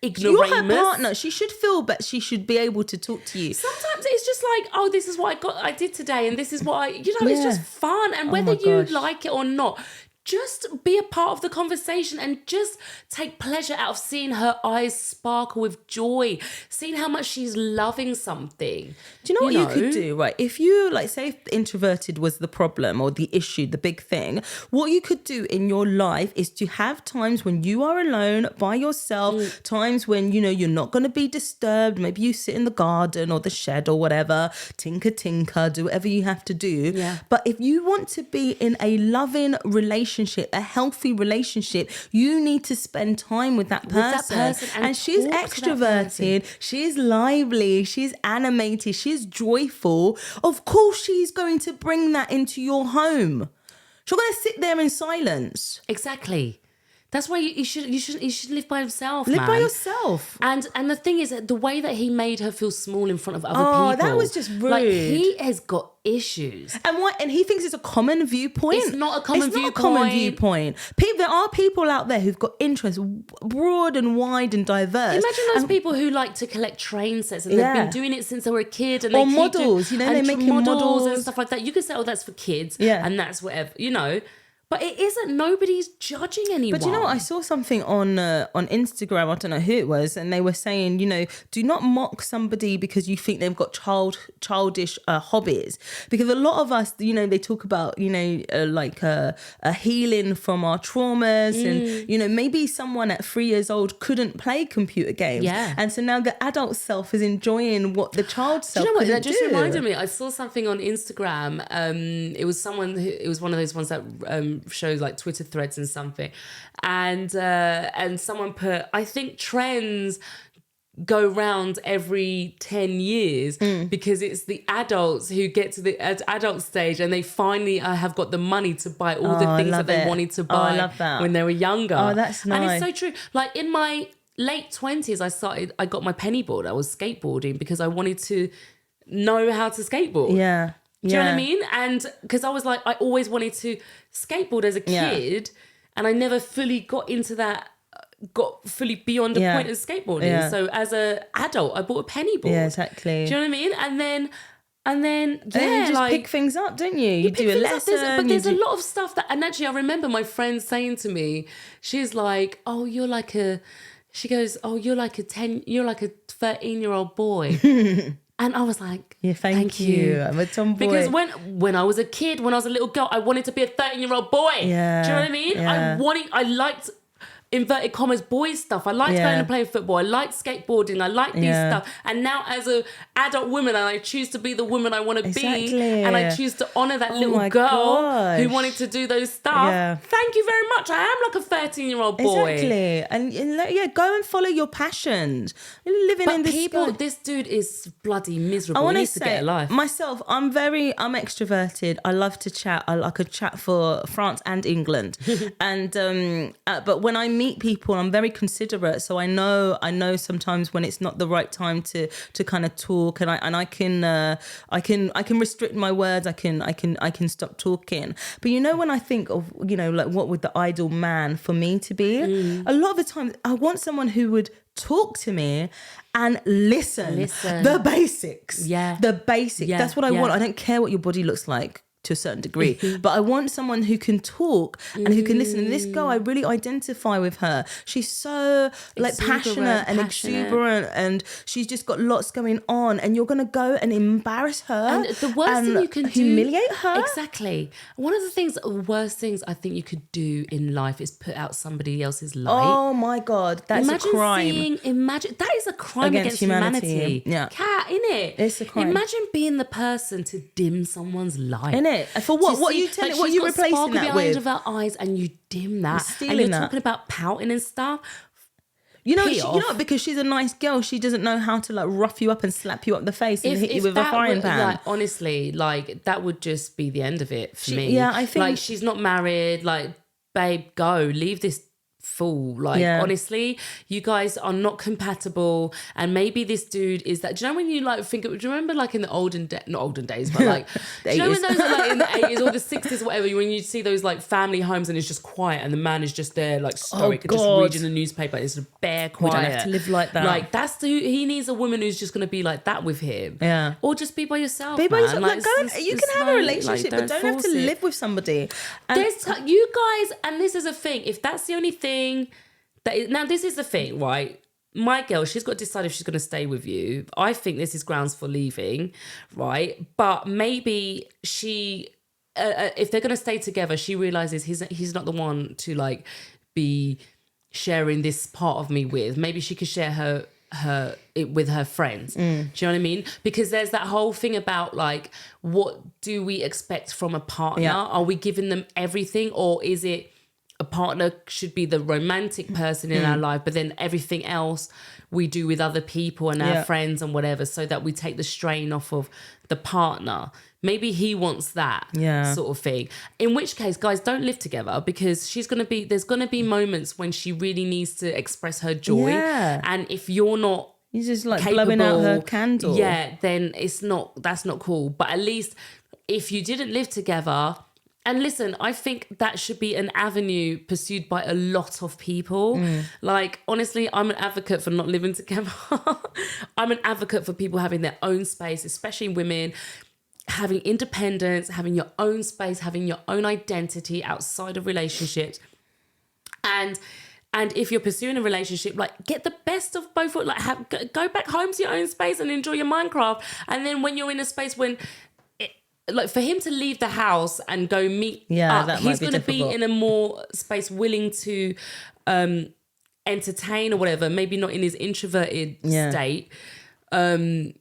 ignoramus. her partner. She should feel, but she should be able to talk to you. Sometimes it's just like, oh, this is what I did today, and this is what it's Yeah. just fun. And Oh whether my you gosh. like it or not, just be a part of the conversation and just take pleasure out of seeing her eyes sparkle with joy, seeing how much she's loving something. Do you know what you could do, right? If you, like, say if introverted was the problem or the issue, the big thing, what you could do in your life is to have times when you are alone by yourself, times when, you're not going to be disturbed. Maybe you sit in the garden or the shed or whatever, tinker, do whatever you have to do. Yeah. But if you want to be in a loving relationship, a healthy relationship, you need to spend time with that person. And she's talk to that extroverted, she's lively, she's animated, she's joyful. Of course she's going to bring that into your home. She's not going to sit there in silence. Exactly. That's why you should live by himself. Live by man. yourself. And the thing is that the way that he made her feel small in front of other Oh, people. that was just Like, rude. he has got issues. And he thinks it's a common viewpoint. It's not a common It's not a common viewpoint. viewpoint. There are people out there who've got interests broad and wide and diverse. Imagine those people who like to collect train sets and Yeah. they've been doing it since they were a kid. And Or they keep models, doing, they're and making models and models. stuff like that. You can say, oh, that's for kids. Yeah. And that's whatever, But it isn't. Nobody's judging anyone. But you know what? I saw something on Instagram. I don't know who it was, and they were saying, do not mock somebody because you think they've got childish hobbies. Because a lot of us, they talk about, a healing from our traumas, and maybe someone at 3 years old couldn't play computer games, Yeah. and so now the adult self is enjoying what the child self. Do you know what? couldn't That just do. reminded me. I saw something on Instagram. It was it was one of those ones that shows like Twitter threads and something, and someone put, I think trends go round every 10 years because it's the adults who get to the adult stage and they finally have got the money to buy all the things that they wanted to buy I love that. when they were younger. Oh, that's nice. And it's so true. Like in my late 20s, I got my penny board. I was skateboarding because I wanted to know how to skateboard. Yeah. Do you know what I mean? And because I was like, I always wanted to skateboard as a kid and I never fully got into that, got fully beyond the point of skateboarding. Yeah. So as an adult, I bought a penny board. Yeah, exactly. Do you know what I mean? And then you just like, pick things up, don't you? You do a lesson. But there's a lot of stuff that, and actually I remember my friend saying to me, she's like, oh, you're like a 13-year-old boy. And I was like, yeah, thank you. I'm a tomboy. Because when I was a kid, when I was a little girl, I wanted to be a 13-year-old boy. Yeah. Do you know what I mean? Yeah. I liked inverted commas boys stuff. I liked going and playing football. I liked skateboarding. I liked these stuff. And now as an adult woman, and I choose to be the woman I want to be, and I choose to honour that little girl who wanted to do those stuff. Yeah. Thank you very much. I am like a 13-year-old boy. Exactly. And go and follow your passions. Living in this people, this dude is bloody miserable. I want He needs to get a life. Myself, I'm extroverted. I love to chat. I could chat for France and England. And but when I meet people, I'm very considerate. So I know sometimes when it's not the right time to kind of talk, and I can restrict my words. I can stop talking. But when I think of like what would the ideal man for me to be, a lot of the time I want someone who would talk to me and listen. The basics. Yeah. The basics. Yeah. That's what I want. I don't care what your body looks like to a certain degree, but I want someone who can talk and who can listen. And this girl, I really identify with her. She's so like passionate and exuberant, and she's just got lots going on, and you're gonna go and embarrass her, and the worst thing you can humiliate her. Exactly. One of the worst things I think you could do in life is put out somebody else's light. Oh my God, that's a crime. Imagine that is a crime against humanity. Yeah, cat, innit? It's a crime. Imagine being the person to dim someone's light. Innit? For what? What are you telling? What are you replacing that with? Behind of her eyes, and you dim that, Stealing and you're that. talking about pouting and stuff. Because she's a nice girl, she doesn't know how to like rough you up and slap you up the face and hit you with a frying pan. Like, honestly, like that would just be the end of it for me. Yeah, I think like she's not married. Like, babe, go leave this fool. Like, honestly, you guys are not compatible, and maybe this dude is that. Do you know when you like think? Do you remember like in the not olden days, but like do you know when those are like in the 80s or the 60s or whatever, when you see those like family homes and it's just quiet and the man is just there like stoic and just reading the newspaper. It's bare quiet. We don't have to live like that. Like he needs a woman who's just going to be like that with him. Yeah. Or just be by yourself. Be by yourself. Like, you can have a relationship, but don't have to live with somebody. And you guys, and this is a thing. If that's the only thing. Now, this is the thing, right? My girl, she's got to decide if she's going to stay with you. I think this is grounds for leaving, right? But maybe she, if they're going to stay together, she realizes he's not the one to like be sharing this part of me with. Maybe she could share it with her friends. Do you know what I mean? Because there's that whole thing about like, what do we expect from a partner? Yeah. Are we giving them everything, or is it a partner should be the romantic person in our life, but then everything else we do with other people and our friends and whatever, so that we take the strain off of the partner. Maybe he wants that sort of thing. In which case, guys, don't live together, because there's going to be moments when she really needs to express her joy. Yeah. And if you're not just like blowing out her candle. Yeah, then that's not cool. But at least if you didn't live together. And listen, I think that should be an avenue pursued by a lot of people. Like, honestly, I'm an advocate for not living together. I'm an advocate for people having their own space, especially women, having independence, having your own space, having your own identity outside of relationships. And if you're pursuing a relationship, like, get the best of both. Like, go back home to your own space and enjoy your Minecraft. And then when you're in a space like, for him to leave the house and go meet up, he's going to be in a more space willing to entertain or whatever, maybe not in his introverted state. And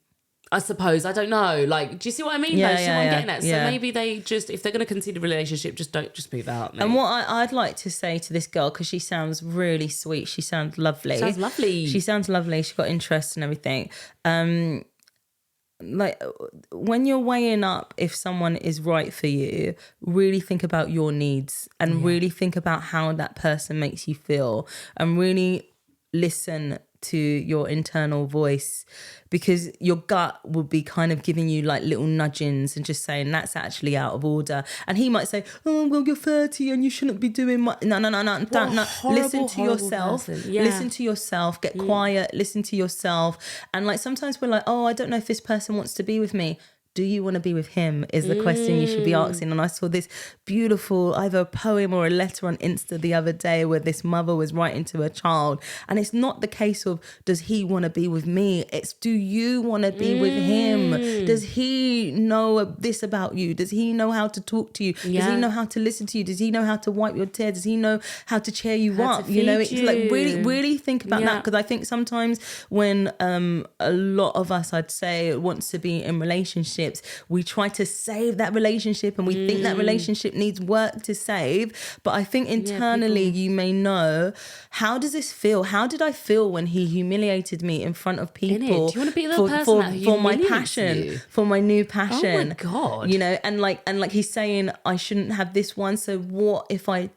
I suppose. I don't know. Like, do you see what I mean? Yeah, though? See what I'm getting at? yeah. So maybe they just, if they're going to continue a relationship, just move out. Mate. And what I'd like to say to this girl, because she sounds really sweet, she sounds lovely. Sounds lovely. She sounds lovely. She's got interest and everything. Like, when you're weighing up if someone is right for you, really think about your needs and really think about how that person makes you feel, and really listen to your internal voice, because your gut will be kind of giving you like little nudgings and just saying that's actually out of order. And he might say, oh, well, you're 30 and you shouldn't be doing much. No, don't. Listen to yourself. Yeah. Listen to yourself. Get quiet. Listen to yourself. And like, sometimes we're like, oh, I don't know if this person wants to be with me. Do you want to be with him is the question you should be asking. And I saw this beautiful either a poem or a letter on Insta the other day where this mother was writing to her child. And it's not the case of, does he want to be with me? It's, do you want to be with him? Does he know this about you? Does he know how to talk to you? Does he know how to listen to you? Does he know how to wipe your tears? Does he know how to cheer you up? You know, it's like really think about that, because I think sometimes when a lot of us, I'd say, wants to be in relationships, we try to save that relationship and we think that relationship needs work to save. But I think internally you may know, how does this feel? How did I feel when he humiliated me in front of people? Do you want to be the person for my passion, for my new passion? Oh my God. You know, and like he's saying I shouldn't have this one. So what if I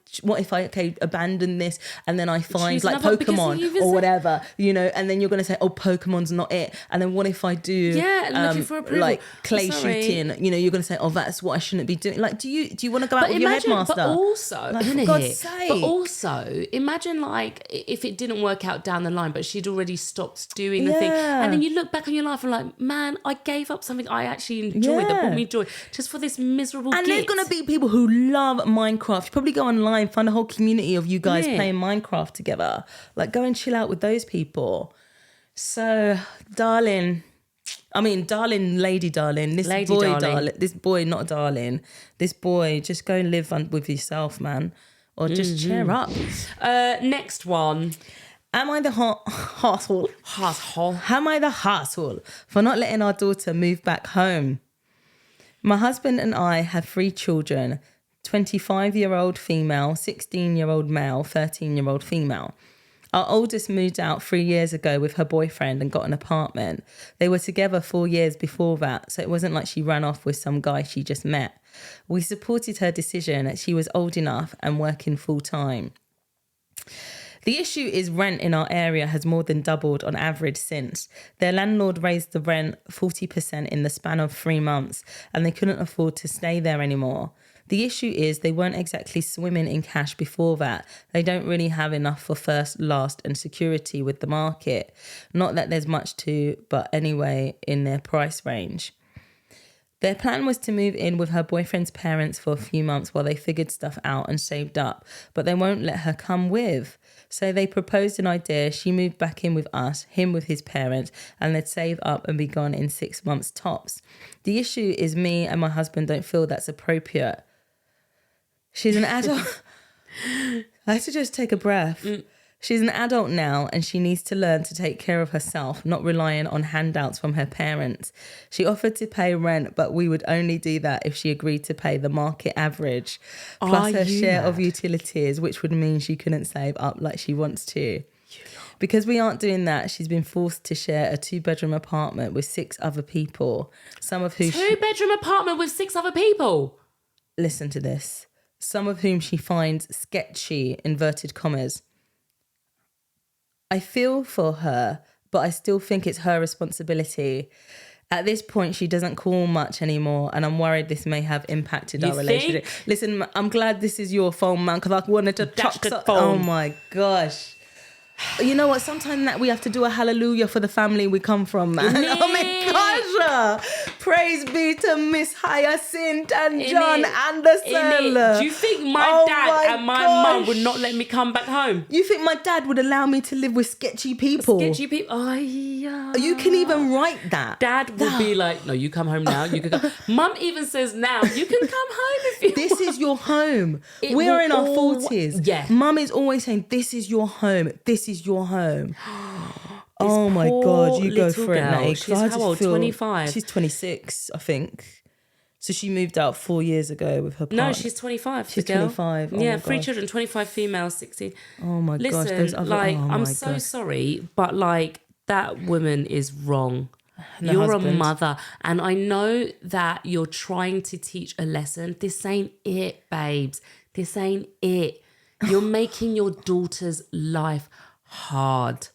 abandon this and then I find Choose like Pokemon or whatever, you know, and then you're going to say, oh, Pokemon's not it. And then what if I do looking for approval. like clay shooting, you know, you're going to say, oh, that's what I shouldn't be doing. Like, do you want to go out with your headmaster? But also, like, for God's sake. But also, imagine like if it didn't work out down the line, but she'd already stopped doing the thing. And then you look back on your life and like, man, I gave up something I actually enjoyed that brought me joy just for this miserable And git. there's going to be people who love Minecraft. You probably go online, find a whole community of you guys playing Minecraft together. Like, go and chill out with those people. So, darling, lady darling, this lady boy, darling. this boy, not darling, this boy, just go and live with yourself, man, or just cheer up. Next one. Am I the hassle? Am I the hassle for not letting our daughter move back home? My husband and I have 3 children, 25-year-old female, 16-year-old male, 13-year-old female. Our oldest moved out 3 years ago with her boyfriend and got an apartment. They were together 4 years before that, so it wasn't like she ran off with some guy she just met. We supported her decision as she was old enough and working full-time. The issue is rent in our area has more than doubled on average since. Their landlord raised the rent 40% in the span of 3 months, and they couldn't afford to stay there anymore. The issue is they weren't exactly swimming in cash before that. They don't really have enough for first, last and security with the market. Not that there's much to, but anyway, in their price range. Their plan was to move in with her boyfriend's parents for a few months while they figured stuff out and saved up, but they won't let her come with. So they proposed an idea. She moved back in with us, him with his parents, and they'd save up and be gone in 6 months tops. The issue is me and my husband don't feel that's appropriate. She's an adult. I had to just take a breath. She's an adult now and she needs to learn to take care of herself, not relying on handouts from her parents. She offered to pay rent, but we would only do that if she agreed to pay the market average, plus her share of utilities, which would mean she couldn't save up like she wants to. Because we aren't doing that, she's been forced to share a 2-bedroom apartment with 6 other people, some of who... 2-bedroom apartment with 6 other people? Listen to this. Some of whom she finds sketchy, inverted commas. I feel for her, but I still think it's her responsibility. At this point, she doesn't call much anymore, and I'm worried this may have impacted our relationship. Listen, I'm glad this is your phone, man, because I wanted to touch the phone. Oh my gosh. You know what? Sometimes that we have to do a hallelujah for the family we come from, man. Oh my gosh. Praise be to Miss Hyacinth and John Anderson. Do you think my dad and my mum would not let me come back home? You think my dad would allow me to live with sketchy people? Sketchy people? Oh, yeah. You can even write that. Dad would be like, no, you come home now. You can go. Mum even says now, you can come home if you This want. is your home. We're in our 40s. Yeah. Mum is always saying, this is your home. This is your home. Oh my God, you go little for it, girl. Nate. She's how old? 25. She's 26, I think. So she moved out 4 years ago with her partner. No, she's 25. She's the girl. 25. Oh yeah, my 3 gosh. children, 25 females, 16. Oh my gosh. Listen, Those other, like, oh I'm my so gosh. sorry, but like that woman is wrong. And her You're husband. a mother, and I know that you're trying to teach a lesson. This ain't it, babes. This ain't it. You're making your daughter's life hard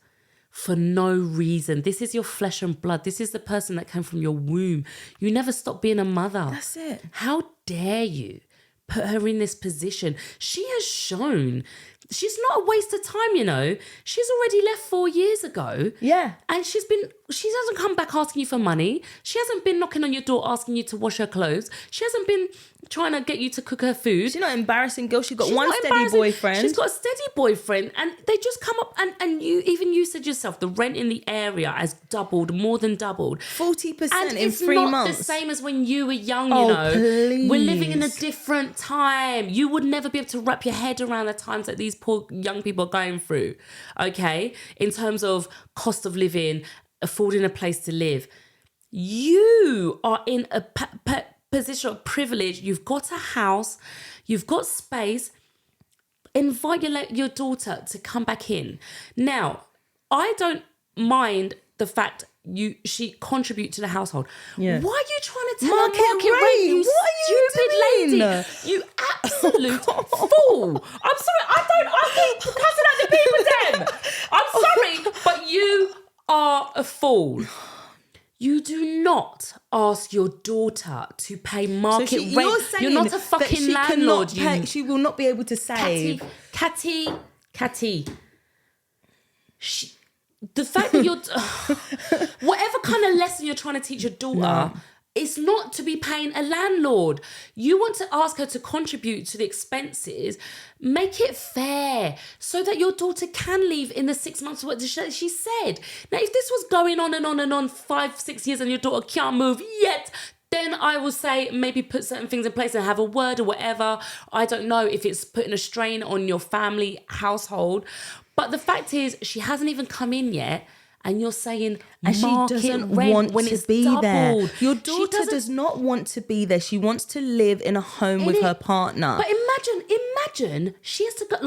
for no reason. This is your flesh and blood. This is the person that came from your womb. You never stop being a mother. That's it. How dare you put her in this position? She has shown she's not a waste of time, you know. She's already left 4 years ago. Yeah. And she hasn't come back asking you for money. She hasn't been knocking on your door asking you to wash her clothes. She hasn't been trying to get you to cook her food. She's not embarrassing, girl. She's got She's one not steady embarrassing. boyfriend. She's got a steady boyfriend, and they just come up and you said yourself, the rent in the area has doubled, more than doubled. 40% And in it's 3 not months. the same as when you were young, Oh, you know. please. We're living in a different time. You would never be able to wrap your head around the times that these poor young people are going through, okay? In terms of cost of living, affording a place to live. You are in a position of privilege. You've got a house, you've got space. Invite your daughter to come back in. Now, I don't mind the fact she contribute to the household. Yeah. Why are you trying to tell Market her market rate, rate? you What are you stupid doing? lady? You absolute fool. I'm sorry, I keep cussing at the people then. I'm sorry, but you are a fool. You do not ask your daughter to pay market rate. You're saying You're not a that fucking she landlord. cannot pay, she will not be able to save. Catty. The fact that you're... whatever kind of lesson you're trying to teach your daughter... It's not to be paying a landlord. You want to ask her to contribute to the expenses. Make it fair so that your daughter can leave in the 6 months. What she said. Now, if this was going on and on and on 5-6 years and your daughter can't move yet, then I will say maybe put certain things in place and have a word or whatever. I don't know if it's putting a strain on your family household. But the fact is, she hasn't even come in yet. And you're saying And she market doesn't rent want when to it's be doubled. there. Your She daughter doesn't- does not want to be there. She wants to live in a home with her partner. But imagine she has to go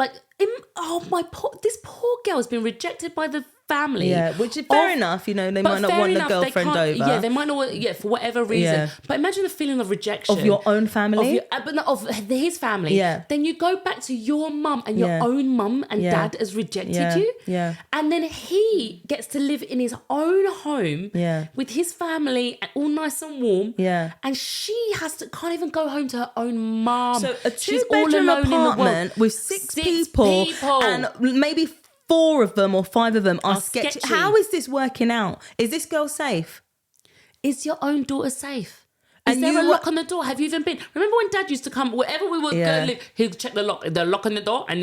this poor girl has been rejected by the family. Yeah, which is fair enough. You know, they might not want the girlfriend over. Yeah, they might not want, for whatever reason. Yeah. But imagine the feeling of rejection. Of your own family? But not of his family. Yeah. Then you go back to your mum and your Yeah. own mum and Yeah. dad has rejected Yeah. you. Yeah. And then he gets to live in his own home Yeah. with his family, all nice and warm. Yeah. And she can't even go home to her own mum. So a She's all 2-bedroom alone in the world. apartment with six people and maybe 4 of them or 5 of them are sketchy. sketchy. How is this working out? Is this girl safe? Is your own daughter safe? Is And there you a were- lock on the door? Have you even been? Remember when Dad used to come, wherever we would Yeah. go live, he'll check the lock on the door, and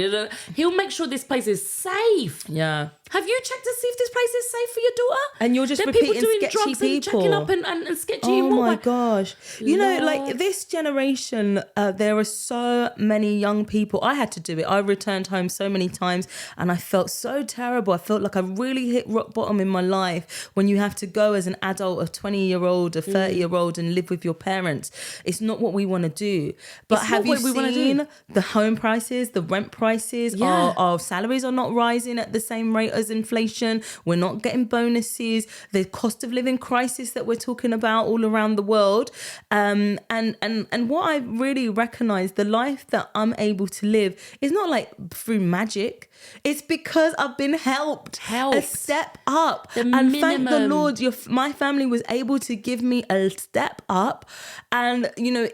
he'll make sure this place is safe. Yeah. Have you checked to see if this place is safe for your daughter? And you're just There are people repeating doing sketchy drugs and people. checking up and sketchy. Oh in what my way? gosh. You know, Lord. like this generation, there are so many young people. I had to do it. I returned home so many times and I felt so terrible. I felt like I really hit rock bottom in my life when you have to go as an adult, a 20-year-old, a 30-year-old and live with your parents. It's not what we want to do. But It's have not you what we wanna seen do. the home prices, the rent prices? Yeah. Our salaries are not rising at the same rate as inflation. We're not getting bonuses. The cost of living crisis that we're talking about all around the world. And what I really recognize, the life that I'm able to live is not like through magic. It's because I've been helped a step up. The and thank the minimum. Lord, my family was able to give me a step up. And, you know,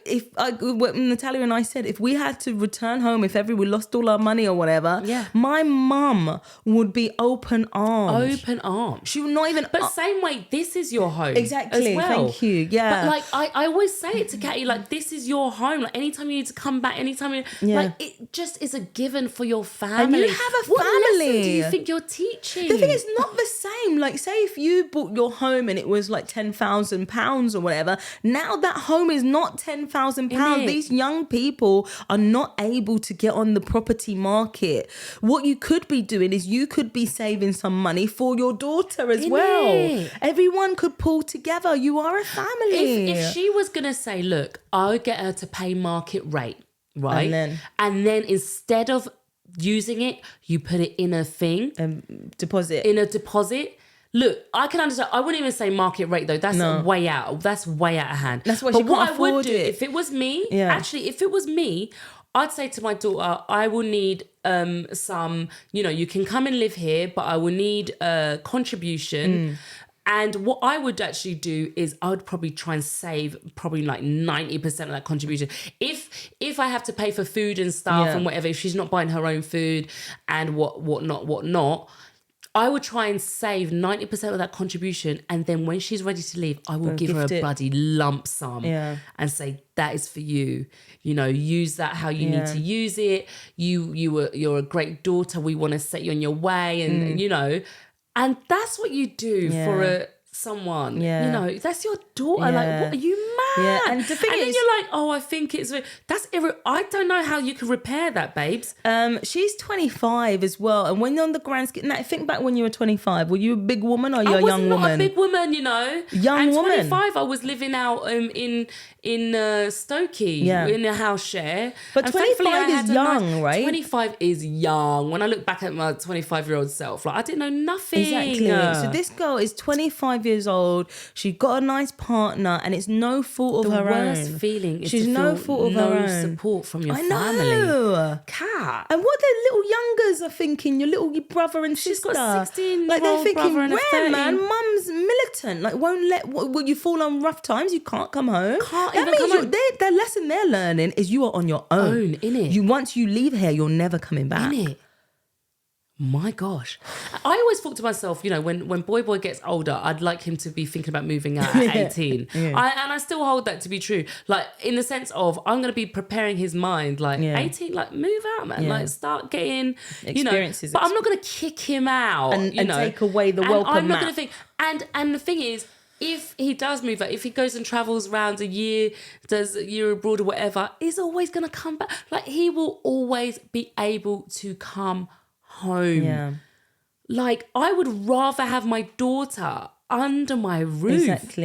what Natalia and I said, if we had to return home, if we lost all our money or whatever, Yeah. my mum would be open arms. Open arms. She would not even... But same way, this is your home. Exactly. As well. Thank you. Yeah. But like I always say it to Katie, like this is your home. Like anytime you need to come back, anytime you like it just is a given for your family. And you have a What lesson family. do you think you're teaching? The thing is not the same. Like, say if you bought your home and it was like £10,000 or whatever, now that home is not £10,000. Innit? These young people are not able to get on the property market. What you could be doing is you could be saving some money for your daughter as well. Innit? Everyone could pull together. You are a family. If she was going to say, look, I'll get her to pay market rate, right? And then instead of using it, you put it in a thing. Deposit. In a deposit. Look, I can understand. I wouldn't even say market rate though. That's way out. That's way out of hand. That's why but she what can't I would afford do it. if it was me, Yeah. actually, if it was me, I'd say to my daughter, I will need some, you can come and live here, but I will need a contribution. And what I would actually do is I would probably try and save probably like 90% of that contribution. If I have to pay for food and stuff and whatever, if she's not buying her own food and whatnot, I would try and save 90% of that contribution, and then when she's ready to leave, I will give her a bloody lump sum and say, that is for you. Use that how you need to use it. You're a great daughter. We want to set you on your way, and and that's what you do for someone. That's your daughter. Like, what are you mad? Yeah, and the thing and is, then you're like, I think it's I don't know how you can repair that, babes. She's 25 as well, and when you're on the grand scale, now think back when you were 25. Were you a big woman or you a young woman? I was not a big woman, Young and woman. 25, I was living out in Stokey in a house share. But And 25 thankfully, I is had a young, right? 25 is young. When I look back at my 25-year-old self, like I didn't know nothing. Exactly. So this girl is 25 years old. She got a nice partner, and it's no fault of her own. The worst feeling is She's to no feel fault of her own. support from your I family. know. Cat. And what their little youngers are thinking, your little brother and She's sister. got 16-year-old like they're thinking, brother and a where, 13. man? Mum's militant. Like, won't let. Will you fall on rough times? You can't come home. Can't that even means come home. the lesson they're learning is you are on your own. Innit? Once you leave here, you're never coming back. Innit? My gosh. I always thought to myself, when boy gets older, I'd like him to be thinking about moving out at 18. And I still hold that to be true. Like, in the sense of, I'm going to be preparing his mind, like, 18, like, move out, man. Like, start getting, Experiences. But I'm not going to kick him out, and take away the welcome I'm not mat. going to think, and the thing is, if he does move out, if he goes and travels around a year, does a year abroad or whatever, he's always going to come back. Like, he will always be able to come home. Yeah. Like, I would rather have my daughter under my roof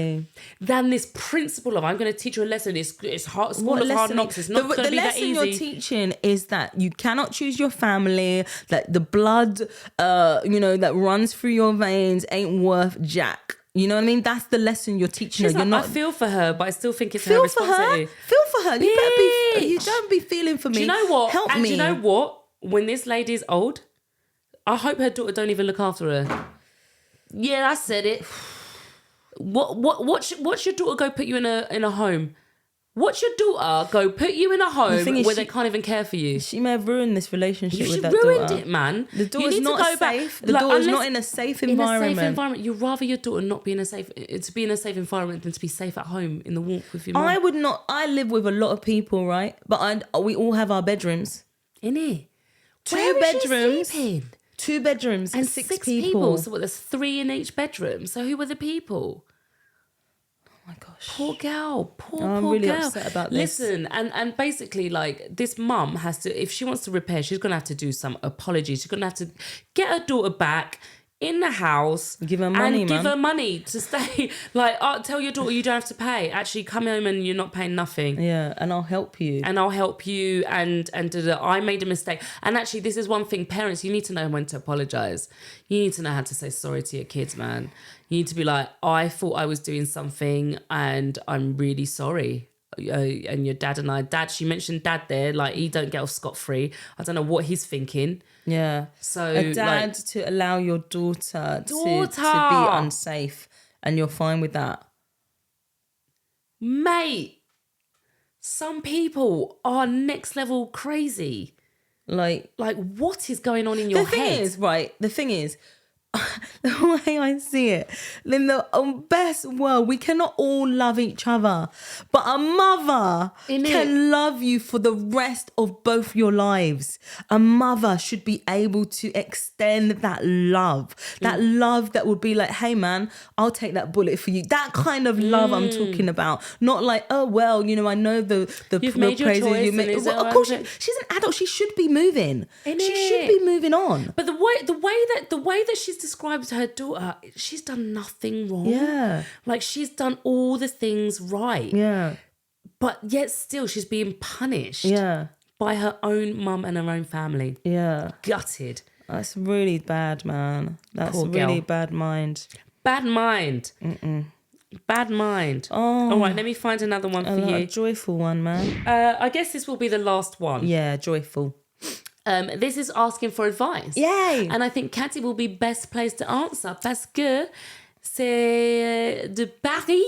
than this principle of, I'm going to teach her a lesson. It's hard, school of hard knocks. It's not going to be that easy. The lesson you're teaching is that you cannot choose your family, that the blood, that runs through your veins ain't worth jack. You know what I mean? That's the lesson you're teaching her. You're not. I feel for her, but I still think it's her feel for responsibility. her. Feel for her. You better be. You don't be feeling for me. Do you know what? Help me. Do you know what? When this lady is old, I hope her daughter don't even look after her. Yeah, I said it. What's your daughter go put you in a home? Watch your daughter go put you in a home where they can't even care for you. She may have ruined this relationship with that daughter. You ruined daughter. it, man. The daughter's not safe. The daughter's not in a safe environment. In a safe environment. You'd rather your daughter not be in a safe environment than to be safe at home in the warmth with your mum. I would not. I live with a lot of people, right? But we all have our bedrooms. Innit? Two bedrooms and six people. So there's 3 in each bedroom. So who were the people? Oh my gosh. Poor girl. Poor I'm really girl. upset about this. Listen, and basically, like, this mum has to, if she wants to repair, she's going to have to do some apologies. She's going to have to get her daughter back in the house. Give her money, and give her money to stay. Like, tell your daughter you don't have to pay. Actually, come home and you're not paying nothing. Yeah, and I'll help you. And I made a mistake. And actually, this is one thing, parents, you need to know when to apologise. You need to know how to say sorry to your kids, man. You need to be like, I thought I was doing something and I'm really sorry. And your dad, she mentioned dad there, like, he don't get off scot-free. I don't know what he's thinking. Yeah. So a dad to allow your daughter to be unsafe, and you're fine with that. Mate, some people are next level crazy. Like what is going on in your head? The thing is, the way I see it, in the best world, we cannot all love each other, but a mother can love you for the rest of both your lives. A mother should be able to extend that love that would be like, hey man, I'll take that bullet for you. That kind of love I'm talking about. Not like, oh well, you know, I know the You've made your choice. You made. Well, of course, she's an adult. She should be moving. She should be moving on. But the way that she's described her daughter, she's done nothing wrong. Yeah. Like, she's done all the things right. Yeah. But yet still she's being punished. Yeah. By her own mum and her own family. Yeah. Gutted. That's really bad, man. That's Poor really girl. bad mind. Bad mind. Bad mind. Oh. All right, let me find another one for you. A joyful one, man. I guess this will be the last one. Yeah, joyful. This is asking for advice. Yay! And I think Cathy will be best placed to answer parce que c'est de Paris.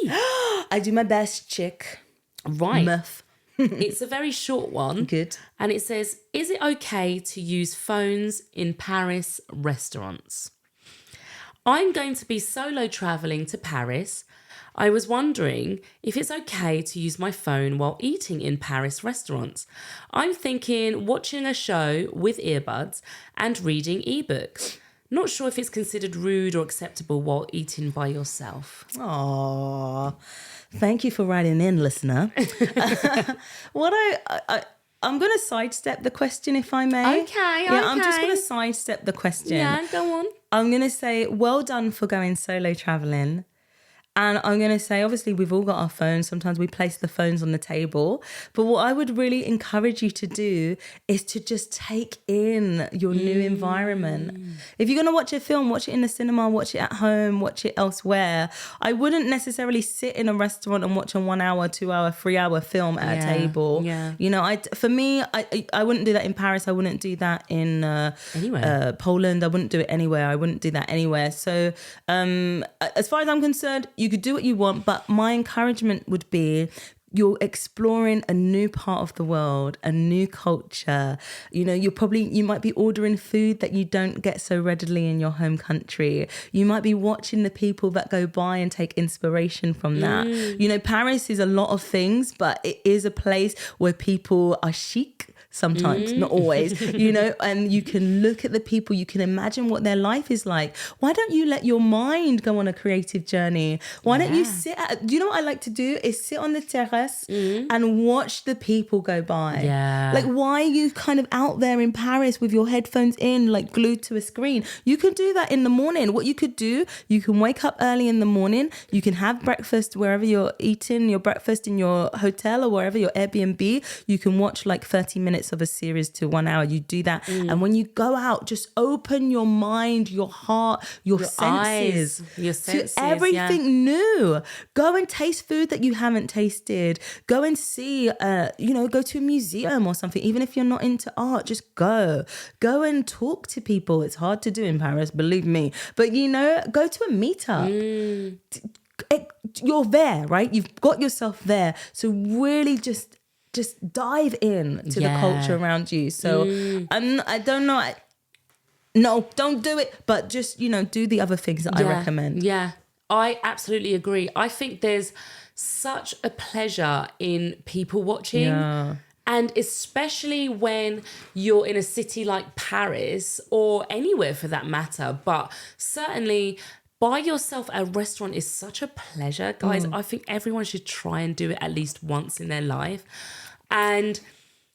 I do my best, chick. Right. Meuf. It's a very short one. Good. And it says, is it okay to use phones in Paris restaurants? I'm going to be solo travelling to Paris. I was wondering if it's okay to use my phone while eating in Paris restaurants. I'm thinking watching a show with earbuds and reading ebooks. Not sure if it's considered rude or acceptable while eating by yourself. Aww. Thank you for writing in, listener. I'm going to sidestep the question, if I may. Okay. Yeah, I'm just going to sidestep the question. Yeah, go on. I'm going to say, well done for going solo traveling. And I'm going to say, obviously, we've all got our phones. Sometimes we place the phones on the table. But what I would really encourage you to do is to just take in your new environment. If you're going to watch a film, watch it in the cinema, watch it at home, watch it elsewhere. I wouldn't necessarily sit in a restaurant and watch a 1 hour, 2 hour, 3 hour film at a table. Yeah. You know, for me, I wouldn't do that in Paris. I wouldn't do that in Poland. I wouldn't do it anywhere. I wouldn't do that anywhere. So as far as I'm concerned, you could do what you want, but my encouragement would be you're exploring a new part of the world, a new culture. You know, you might be ordering food that you don't get so readily in your home country. You might be watching the people that go by and take inspiration from that. You know, Paris is a lot of things, but it is a place where people are chic. Sometimes, not always, you know, and you can look at the people, you can imagine what their life is like. Why don't you let your mind go on a creative journey? Why don't you do you know what I like to do is sit on the terrace and watch the people go by. Yeah. Like, why are you kind of out there in Paris with your headphones in, like glued to a screen? You can do that in the morning. What you could do, you can wake up early in the morning, you can have breakfast wherever you're eating your breakfast, in your hotel or wherever, your Airbnb. You can watch like 30 minutes of a series to 1 hour. You do that. And when you go out, just open your mind, your heart, your senses, eyes, to everything new. Go and taste food that you haven't tasted. Go and see, go to a museum or something. Even if you're not into art, just go and talk to people. It's hard to do in Paris, believe me. But, you know, go to a meetup. You're there, right? You've got yourself there. So really just dive in to the culture around you. So I don't know. No, don't do it. But just, you know, do the other things that I recommend. Yeah, I absolutely agree. I think there's such a pleasure in people watching. Yeah. And especially when you're in a city like Paris or anywhere for that matter. But certainly by yourself at a restaurant is such a pleasure, guys. I think everyone should try and do it at least once in their life. And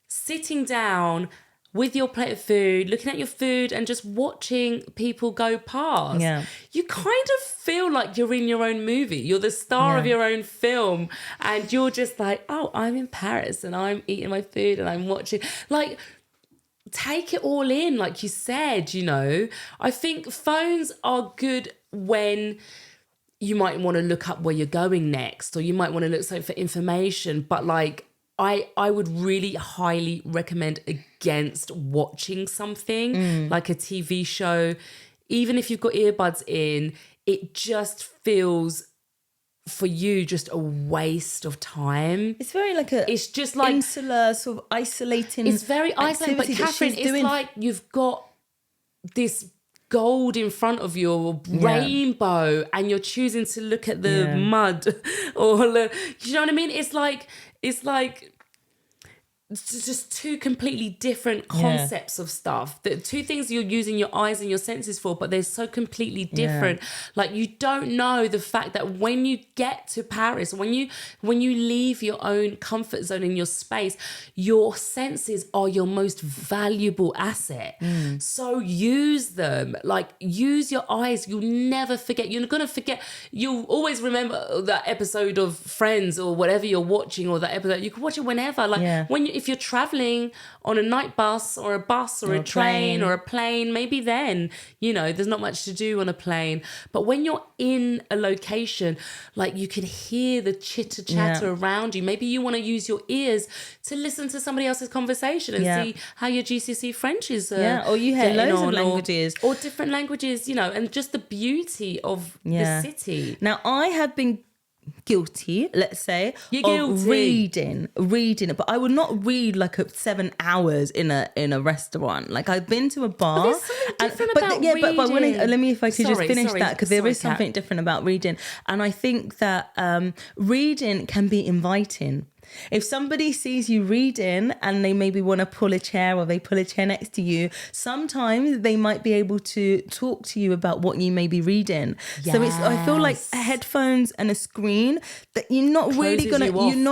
sitting down with your plate of food, looking at your food and just watching people go past. Yeah. You kind of feel like you're in your own movie. You're the star of your own film. And you're just like, oh, I'm in Paris and I'm eating my food and I'm watching. Like, take it all in, like you said, you know. I think phones are good when you might want to look up where you're going next, or you might want to look for information. But like, I would really highly recommend against watching something like a TV show. Even if you've got earbuds in, it just feels for you just a waste of time. It's very like it's just like insular, sort of isolating. It's very isolating. But Catherine, it's like you've got this gold in front of you, or rainbow, and you're choosing to look at the mud, or you know what I mean? It's like it's just two completely different concepts of stuff. The two things you're using your eyes and your senses for, but they're so completely different. Like, you don't know the fact that when you get to Paris, when you leave your own comfort zone in your space, your senses are your most valuable asset. So use them. Like, use your eyes. You'll never forget. You're gonna forget. You'll always remember that episode of Friends or whatever you're watching, or that episode. You can watch it whenever. Like if you're traveling on a night bus or a bus or a train or a plane, maybe then, there's not much to do on a plane. But when you're in a location, like, you can hear the chitter chatter around you. Maybe you want to use your ears to listen to somebody else's conversation and see how your GCSE French is. Or you hear loads of languages. Or different languages, and just the beauty of the city. Now, I have been guilty, let's say, of reading, but I would not read like 7 hours in a restaurant. Like, I've been to a bar, but there's something different about reading. But let me, if I could just finish that, because there is something Kat. different about reading, and I think that reading can be inviting. If somebody sees you reading and they maybe want to pull a chair, or they pull a chair next to you, sometimes they might be able to talk to you about what you may be reading. So I feel like headphones and a screen that you're not really gonna,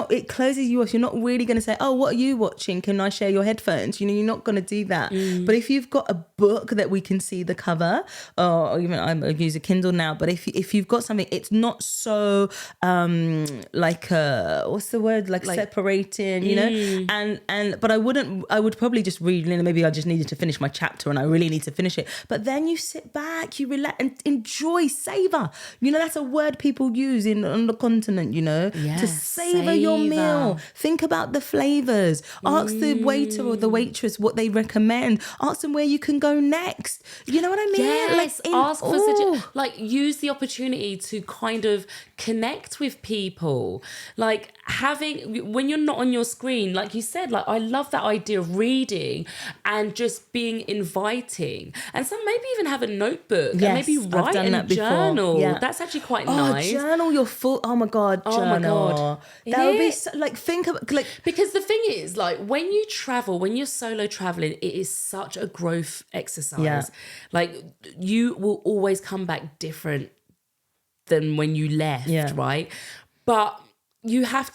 it closes you off. You're not really gonna say, oh, what are you watching? Can I share your headphones? You're not gonna do that. But if you've got a book that we can see the cover, or even I use a Kindle now, but if you've got something, it's not so what's the word, like separating, but I would probably just read, maybe I just needed to finish my chapter and I really need to finish it. But then you sit back, you relax and enjoy, savor. That's a word people use on the continent, to savor your meal. Think about the flavors. Ask the waiter or the waitress what they recommend. Ask them where you can go next. You know what I mean? Yes, ask for suggestions. Like, use the opportunity to kind of connect with people. Like, when you're not on your screen, like you said, like, I love that idea of reading and just being inviting. And some maybe even have a notebook and maybe write and journal. That's actually quite nice. Journal your full. Oh my god, journal. Oh my god, that would be so, like, think of like, because the thing is, like, when you travel, when you're solo traveling, it is such a growth exercise. Like, you will always come back different than when you left, right? But you have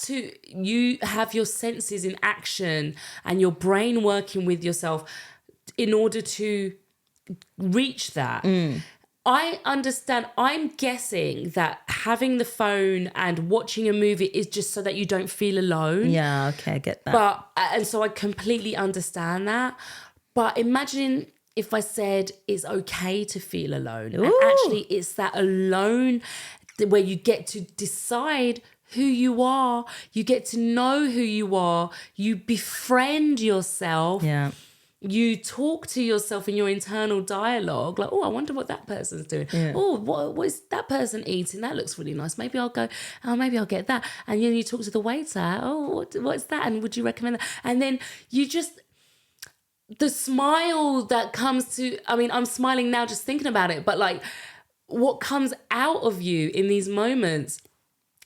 your senses in action and your brain working with yourself in order to reach that. I understand. I'm guessing that having the phone and watching a movie is just so that you don't feel alone. Yeah, okay, I get that. And so I completely understand that. But imagine if I said it's okay to feel alone. Ooh. And actually it's that alone where you get to decide who you are. You get to know who you are. You befriend yourself. Yeah. You talk to yourself in your internal dialogue, like, oh, I wonder what that person's doing. Yeah. Oh, what is that person eating? That looks really nice. Maybe I'll go, maybe I'll get that. And then you talk to the waiter. Oh, what's that? And would you recommend that? And then you just, the smile that comes to, I mean, I'm smiling now just thinking about it, but like, what comes out of you in these moments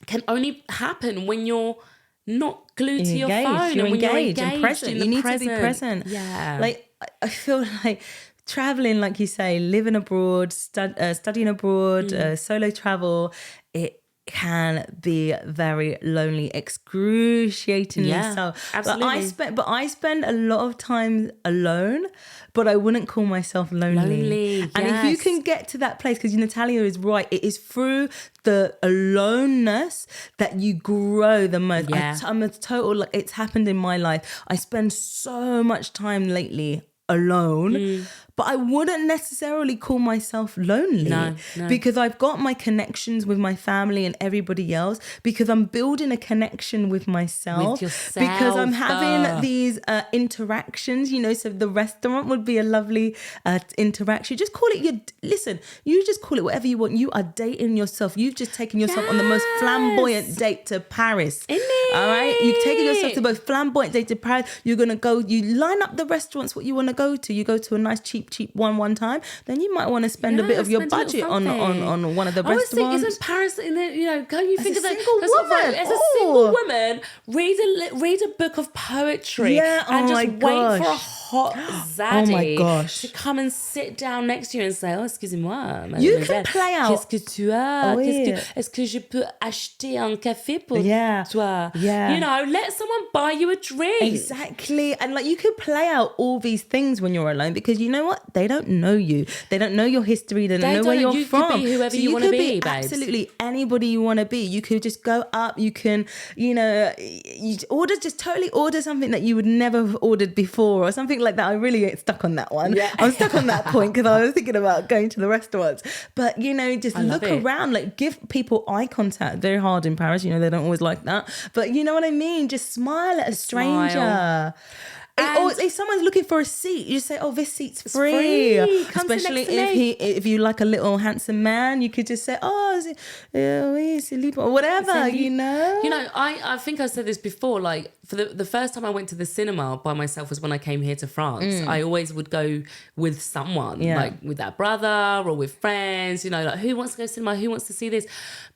can only happen when you're not glued to your phone. You're and when engaged you're and present. You need to be present. Yeah. Like, I feel like traveling, like you say, living abroad, studying abroad, solo travel, it can be very lonely, excruciatingly so. Absolutely. But I spend a lot of time alone, but I wouldn't call myself lonely. And if you can get to that place, because Natalia is right, it is through the aloneness that you grow the most. Yeah. I'm a total, like, it's happened in my life. I spend so much time lately alone, but I wouldn't necessarily call myself lonely. No. Because I've got my connections with my family and everybody else, because I'm building a connection with myself, with yourself, because I'm having these interactions, so the restaurant would be a lovely interaction. Just call it you just call it whatever you want. You are dating yourself. You've just taken yourself on the most flamboyant date to Paris. All right, you've taken yourself to the most flamboyant date to Paris. You're gonna go, you line up the restaurants what you want to go to. You go to a nice cheap cheap one time, then you might want to spend a bit of your spend a little budget on one of the I always think, restaurants. isn't Paris in the, don't you think As of a that? single woman. As a single woman, read a book of poetry and just wait for a hot zaddy to come and sit down next to you and say, oh, excusez-moi. You can play out. Qu'est-ce que tu as? Est-ce que je peux acheter un café pour toi? Yeah. Let someone buy you a drink. Exactly. And like you could play out all these things when you're alone, because you know what? They don't know you. They don't know your history. They don't know where you're from. You could be whoever you want to be, babes. Absolutely anybody you want to be. You could just go up. You can, you totally order something that you would never have ordered before or something like that. I really get stuck on that one. Yeah. I'm stuck on that point because I was thinking about going to the restaurants. But, just look around, like give people eye contact. Very hard in Paris. They don't always like that. But you know what I mean? Just smile at a stranger. Or if someone's looking for a seat, you just say, "Oh, this seat's free." Especially if you like a little handsome man, you could just say, "Oh, c'est libre," or whatever. I think I said this before. Like for the first time I went to the cinema by myself was when I came here to France. I always would go with someone, like with that brother or with friends. Like who wants to go to cinema? Who wants to see this?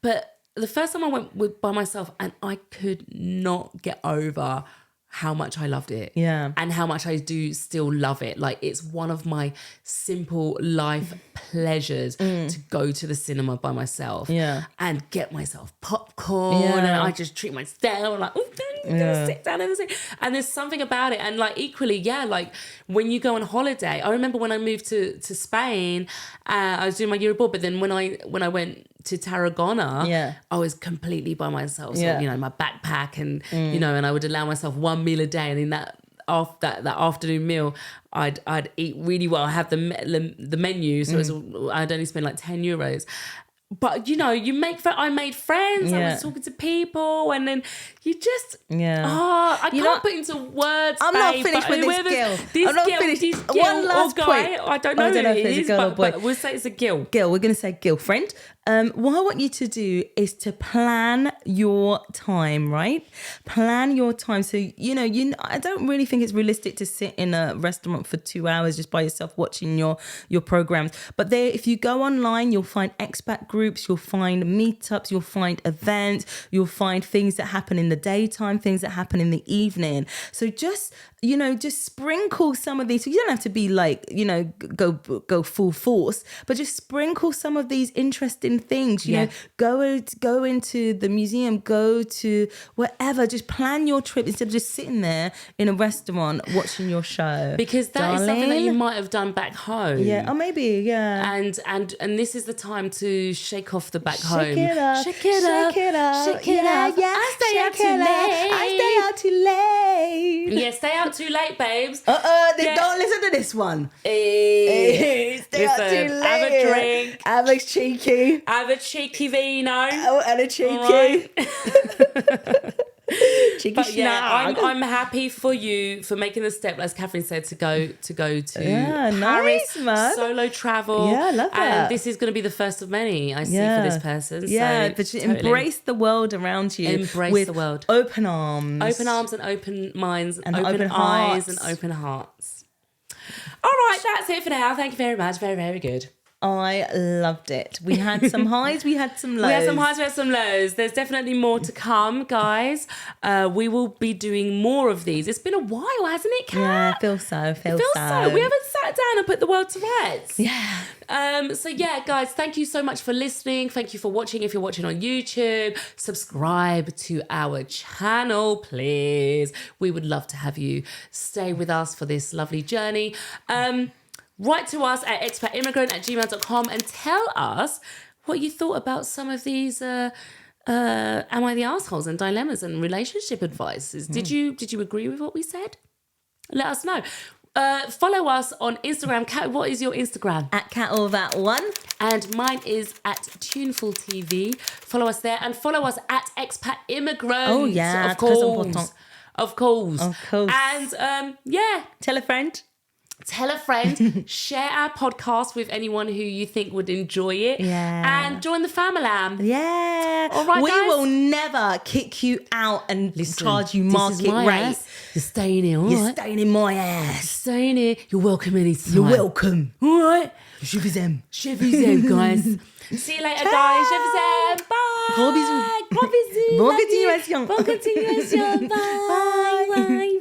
But the first time I went by myself, and I could not get over how much I loved it. Yeah. And how much I do still love it. Like it's one of my simple life pleasures to go to the cinema by myself. Yeah. And get myself popcorn. And I just treat myself like, oh, I'm gonna sit down and sit. And there's something about it. And like equally, like when you go on holiday, I remember when I moved to Spain, I was doing my year abroad, but then when I went to Tarragona, I was completely by myself. So, my backpack and, and I would allow myself one meal a day. And in that afternoon meal, I'd eat really well. I have the menu. So I'd only spend like 10 euros. But I made friends. I was talking to people, and then you just I can't put into words. I'm not finished with this girl. I'm not finished. One last point. I don't know who it is, but we'll say it's a girl. Girl, we're going to say girlfriend. What I want you to do is to plan your time, right? Plan your time. So, I don't really think it's realistic to sit in a restaurant for 2 hours just by yourself watching your programs. But if you go online, you'll find expat groups, you'll find meetups, you'll find events, you'll find things that happen in the daytime, things that happen in the evening. So just sprinkle some of these. So you don't have to be like, go full force, but just sprinkle some of these interesting things. Go into the museum, go to wherever. Just plan your trip instead of just sitting there in a restaurant watching your show. Because that is something that you might have done back home. Yeah, or maybe, And this is the time to shake off the back home. Shake it up. Shake it up. Shake it up. Shake it up. I stay out too late. Yeah, stay out too late, babes. Don't listen to this one. Stay out too late. Have a drink. Have a cheeky. Have a cheeky vino. Oh, and a cheeky. Right. Cheeky but yeah, snag. I'm happy for you for making the step, as Catherine said, to go to Paris, nice, man. Solo travel. Yeah, I love that. And this is going to be the first of many I see for this person. Yeah, so but embrace the world around you. Embrace the world. Open arms. Open arms and open minds and open hearts. eyes and open hearts. All right, that's it for now. Thank you very much. Very, very good. I loved it. We had some highs, we had some lows. We had some highs, we had some lows. There's definitely more to come, guys. We will be doing more of these. It's been a while, hasn't it, Kat? Yeah, I feel so. It feels so. We haven't sat down and put the world to rights. Yeah. So yeah, guys, thank you so much for listening. Thank you for watching. If you're watching on YouTube, subscribe to our channel, please. We would love to have you stay with us for this lovely journey. Write to us at expatimmigrant@gmail.com and tell us what you thought about some of these am I the arseholes and dilemmas and relationship advices. Did you agree with what we said? Let us know. Follow us on Instagram. Kat, what is your Instagram? At @CatAllThat1. And mine is at Tuneful TV. Follow us there and follow us at Expat Immigrant. Oh yeah, of course. Of course. And yeah. Tell a friend. Tell a friend, share our podcast with anyone who you think would enjoy it. Yeah. And join the family. Yeah. All right, we guys. will never kick you out and charge you market this is my rate. ass. You're staying here, all You're right? staying in my ass. Staying here. You're welcome anytime. You're welcome. All right. Shivizem. Chevy guys. See you later, guys. Chevy bye. Gros bisous. Gros bisous. Bonne Love you. continuation. Bonne continuation. Bye. Bye.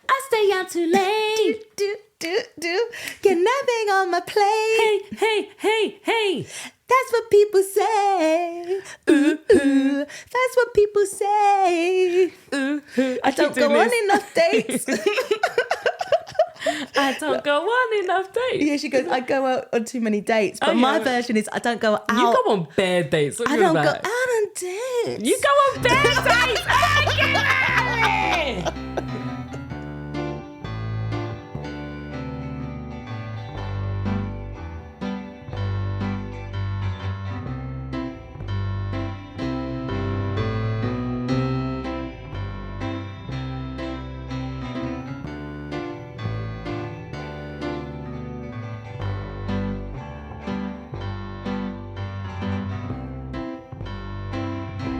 I stay out too late. Do. Get nothing on my plate. Hey. That's what people say. Ooh. That's what people say. I don't go on enough dates. I don't go on enough dates. Yeah, she goes, I go out on too many dates. But my version is I don't go out. You go on bare dates. What I you don't go about? out on dates. You go on bare dates. Oh my God.